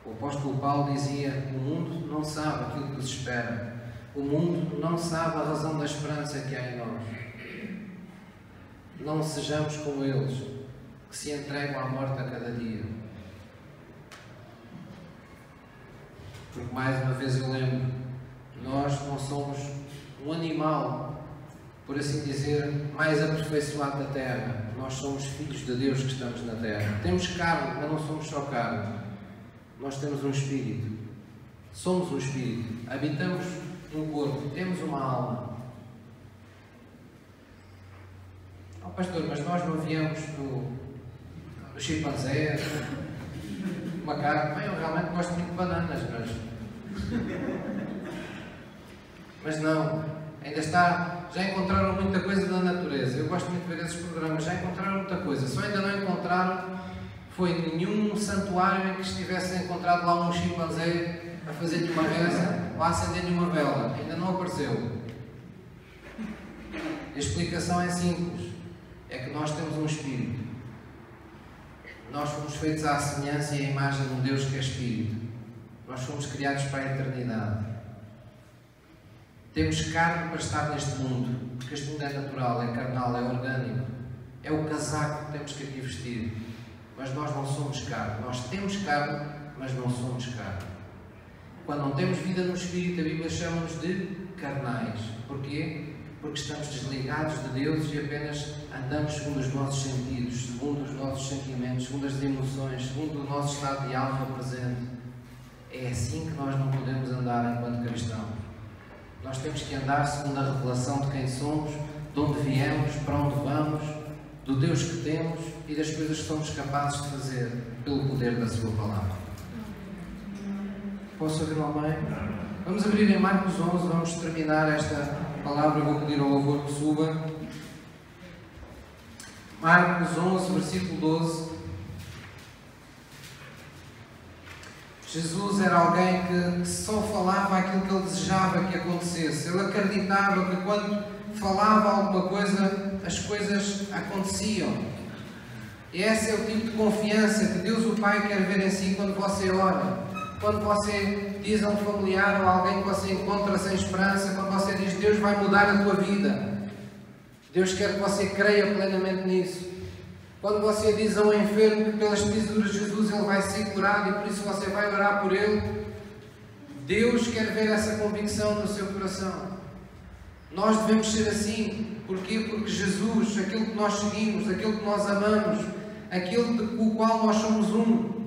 O apóstolo Paulo dizia: o mundo não sabe aquilo que nos espera. O mundo não sabe a razão da esperança que há em nós. Não sejamos como eles, que se entregam à morte a cada dia. Porque, mais uma vez, eu lembro, nós não somos um animal, por assim dizer, mais aperfeiçoado da terra. Nós somos filhos de Deus que estamos na terra. Temos carne, mas não somos só carne. Nós temos um espírito. Somos um espírito. Habitamos num corpo. Temos uma alma. Oh, pastor, mas nós não viemos do chimpanzé, do macaco. Bem, eu realmente gosto muito de bananas, mas não. Ainda está. Já encontraram muita coisa na natureza. Eu gosto muito de ver esses programas. Já encontraram muita coisa. Só ainda não encontraram foi nenhum santuário em que estivessem encontrado lá um chimpanzé a fazer-lhe uma reza ou a acender-lhe uma vela. Ainda não apareceu. A explicação é simples. É que nós temos um espírito. Nós fomos feitos à semelhança e à imagem de um Deus que é espírito. Nós fomos criados para a eternidade. Temos carne para estar neste mundo, porque este mundo é natural, é carnal, é orgânico. É o casaco que temos que aqui vestir. Mas nós não somos carne. Nós temos carne, mas não somos carne. Quando não temos vida no Espírito, a Bíblia chama-nos de carnais. Porquê? Porque estamos desligados de Deus e apenas andamos segundo os nossos sentidos, segundo os nossos sentimentos, segundo as emoções, segundo o nosso estado de alma presente. É assim que nós não podemos andar enquanto cristãos. Nós temos que andar segundo a revelação de quem somos, de onde viemos, para onde vamos, do Deus que temos e das coisas que somos capazes de fazer pelo poder da Sua Palavra. Posso ouvir um amém? Vamos abrir em Marcos 11, vamos terminar esta palavra. Vou pedir ao louvor que suba. Marcos 11, versículo 12. Jesus era alguém que só falava aquilo que ele desejava que acontecesse. Ele acreditava que quando falava alguma coisa, as coisas aconteciam. E esse é o tipo de confiança que Deus o Pai quer ver em si quando você ora. Quando você diz a um familiar ou a alguém que você encontra sem esperança, quando você diz: Deus vai mudar a tua vida. Deus quer que você creia plenamente nisso. Quando você diz a um enfermo que pelas pisaduras de Jesus ele vai ser curado e por isso você vai orar por ele, Deus quer ver essa convicção no seu coração. Nós devemos ser assim. Porquê? Porque Jesus, aquilo que nós seguimos, aquilo que nós amamos, aquilo com o qual nós somos um,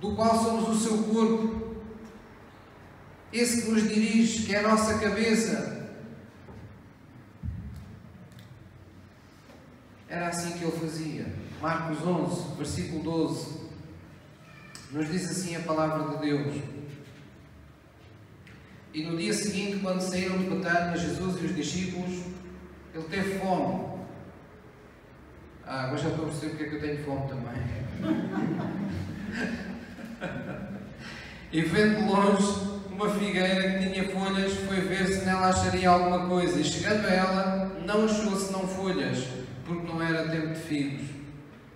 do qual somos o seu corpo, esse que nos dirige, que é a nossa cabeça, era assim que ele fazia. Marcos 11, versículo 12, nos diz assim a palavra de Deus. E no dia seguinte, quando saíram de Betânia, Jesus e os discípulos, ele teve fome. Agora já estou a perceber porque é que eu tenho fome também. E vendo de longe uma figueira que tinha folhas, foi ver se nela acharia alguma coisa. E chegando a ela, não achou senão folhas, porque não era tempo de figos.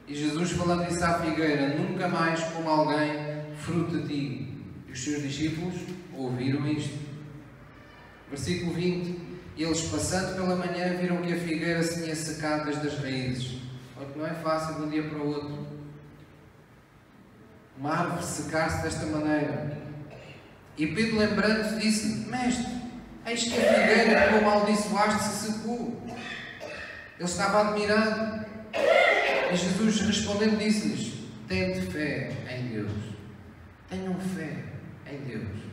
E Jesus, falando isso à figueira: nunca mais coma alguém fruto de ti. E os seus discípulos ouviram isto. Versículo 20. E eles, passando pela manhã, viram que a figueira se tinha secado desde as raízes. Olha que não é fácil de um dia para o outro uma árvore secar-se desta maneira. E Pedro, lembrando-se, disse: Mestre, eis que a figueira que tu amaldiçoaste se secou. Ele estava admirado. E Jesus, respondendo, disse-lhes: tende fé em Deus. Tenham fé em Deus.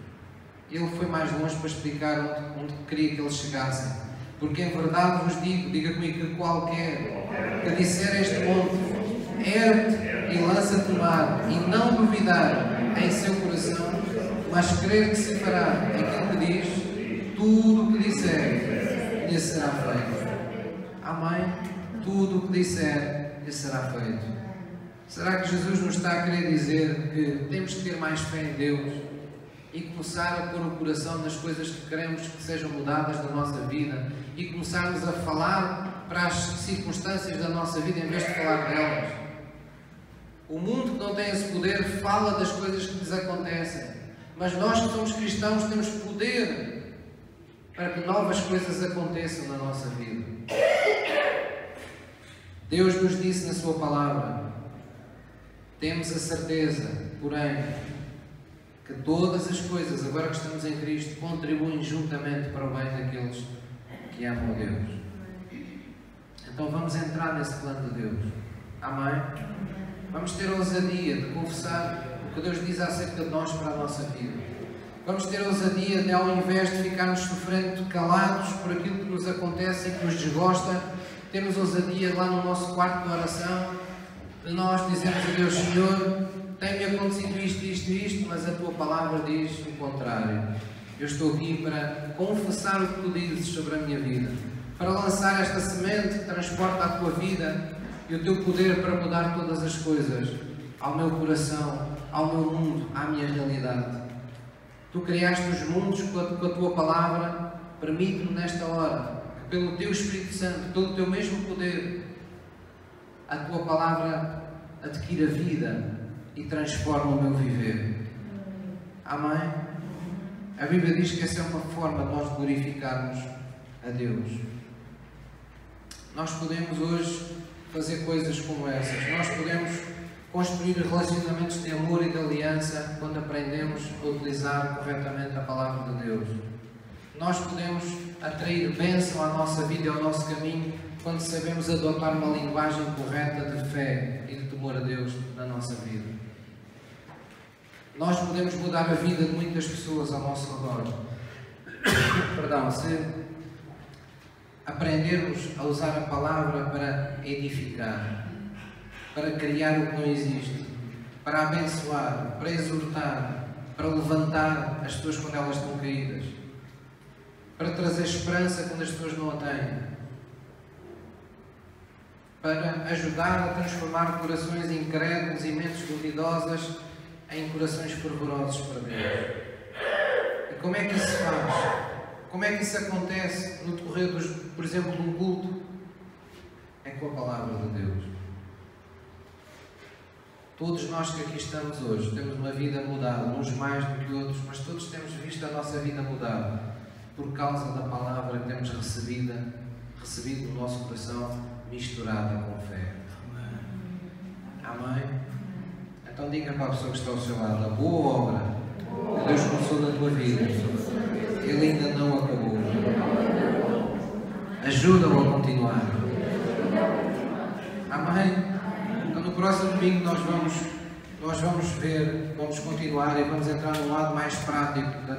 E ele foi mais longe para explicar onde queria que eles chegassem. Porque em verdade vos digo, diga comigo, que qualquer que disser este monte: ergue-te e lança-te no mar, e não duvidar em seu coração, mas crer que se fará aquilo que diz, tudo o que disser lhe será feito. Amém? Tudo o que disser lhe será feito. Será que Jesus nos está a querer dizer que temos que ter mais fé em Deus e começar a pôr o coração nas coisas que queremos que sejam mudadas na nossa vida e começarmos a falar para as circunstâncias da nossa vida em vez de falar delas? O mundo que não tem esse poder fala das coisas que lhes acontecem, mas nós que somos cristãos temos poder para que novas coisas aconteçam na nossa vida. Deus nos disse na sua palavra, temos a certeza, porém, que todas as coisas, agora que estamos em Cristo, contribuem juntamente para o bem daqueles que amam a Deus. Então vamos entrar nesse plano de Deus. Amém? Vamos ter a ousadia de confessar o que Deus diz acerca de nós para a nossa vida. Vamos ter a ousadia de, ao invés de ficarmos sofrendo calados por aquilo que nos acontece e que nos desgosta, termos ousadia lá no nosso quarto de oração, de nós dizermos a Deus, Senhor, tem-me acontecido isto, mas a Tua palavra diz o contrário. Eu estou aqui para confessar o que Tu dizes sobre a minha vida, para lançar esta semente que transporta a Tua vida e o Teu poder para mudar todas as coisas ao meu coração, ao meu mundo, à minha realidade. Tu criaste os mundos com a Tua palavra, permite-me nesta hora que pelo Teu Espírito Santo, pelo Teu mesmo poder, a Tua palavra adquira vida e transforma o meu viver. Amém? A Bíblia diz que essa é uma forma de nós glorificarmos a Deus. Nós podemos hoje fazer coisas como essas. Nós podemos construir relacionamentos de amor e de aliança quando aprendemos a utilizar corretamente a palavra de Deus. Nós podemos atrair bênção à nossa vida e ao nosso caminho quando sabemos adotar uma linguagem correta de fé e de temor a Deus na nossa vida. Nós podemos mudar a vida de muitas pessoas ao nosso redor. Perdão, se aprendermos a usar a palavra para edificar, para criar o que não existe, para abençoar, para exortar, para levantar as pessoas quando elas estão caídas, para trazer esperança quando as pessoas não a têm, para ajudar a transformar corações incrédulos e mentes duvidosas em corações fervorosos para Deus. E como é que isso se faz? Como é que isso acontece no decorrer, por exemplo, de um culto? É com a palavra de Deus. Todos nós que aqui estamos hoje temos uma vida mudada, uns mais do que outros, mas todos temos visto a nossa vida mudada por causa da palavra que temos recebido no nosso coração, misturada com fé. Amém? Então diga para a pessoa que está ao seu lado, a boa obra que Deus começou na tua vida, Ele ainda não acabou. Ajuda-o a continuar. Amém? Então no próximo domingo nós vamos continuar e vamos entrar num lado mais prático da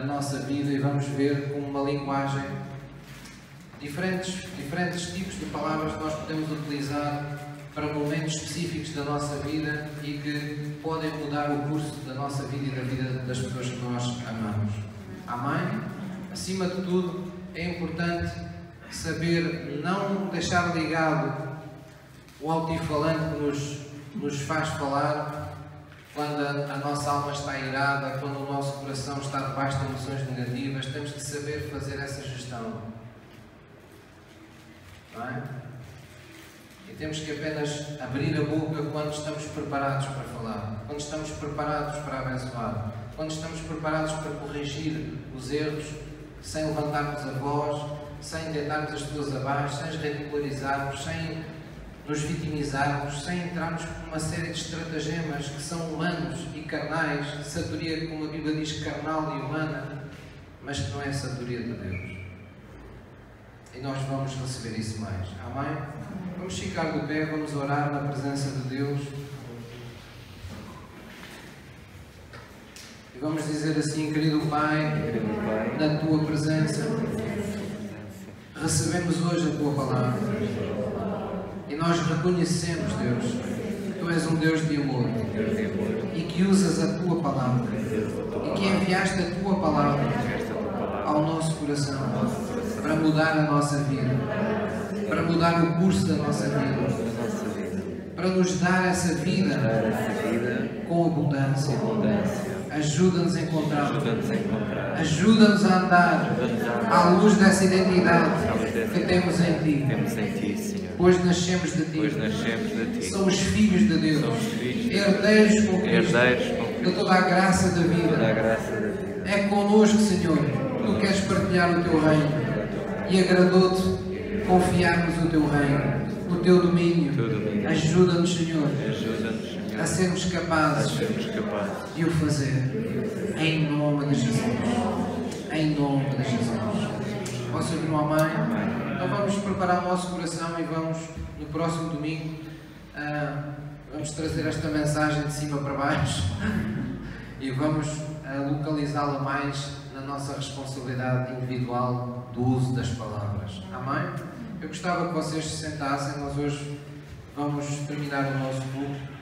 nossa vida e vamos ver com uma linguagem diferentes tipos de palavras que nós podemos utilizar para momentos específicos da nossa vida e que podem mudar o curso da nossa vida e da vida das pessoas que nós amamos. Amém? Acima de tudo, é importante saber não deixar ligado o altifalante que nos faz falar quando a nossa alma está irada, quando o nosso coração está debaixo de emoções negativas. Temos que saber fazer essa gestão. Não é? E temos que apenas abrir a boca quando estamos preparados para falar, quando estamos preparados para abençoar, quando estamos preparados para corrigir os erros, sem levantarmos a voz, sem deitarmos as pessoas abaixo, sem as ridicularizarmos, sem nos vitimizarmos, sem entrarmos por uma série de estratagemas que são humanos e carnais, sabedoria, como a Bíblia diz, carnal e humana, mas que não é a sabedoria de Deus. E nós vamos receber isso mais. Amém? Vamos ficar de pé, vamos orar na presença de Deus. E vamos dizer assim, querido Pai, na Tua presença, recebemos hoje a Tua palavra. E nós reconhecemos, Deus, que Tu és um Deus de amor e que usas a Tua palavra e que enviaste a Tua palavra ao nosso coração para mudar a nossa vida, para mudar o curso da nossa vida, para nos dar essa vida com abundância. Ajuda-nos a encontrar, ajuda-nos a andar à luz dessa identidade que temos em Ti. Pois nascemos de Ti. Somos filhos de Deus, herdeiros com Cristo, de toda a graça da vida. É connosco, Senhor, Tu queres partilhar o Teu reino e agradou-te confiarmos o Teu reino, o Teu domínio. Ajuda-nos, Senhor, a sermos capazes de o fazer, em nome de Jesus. Em nome de Jesus. Posso ouvir um amém? Então vamos preparar o nosso coração e vamos, no próximo domingo, vamos trazer esta mensagem de cima para baixo e vamos localizá-la mais na nossa responsabilidade individual do uso das palavras. Amém? Eu gostava que vocês se sentassem. Nós hoje vamos terminar o nosso culto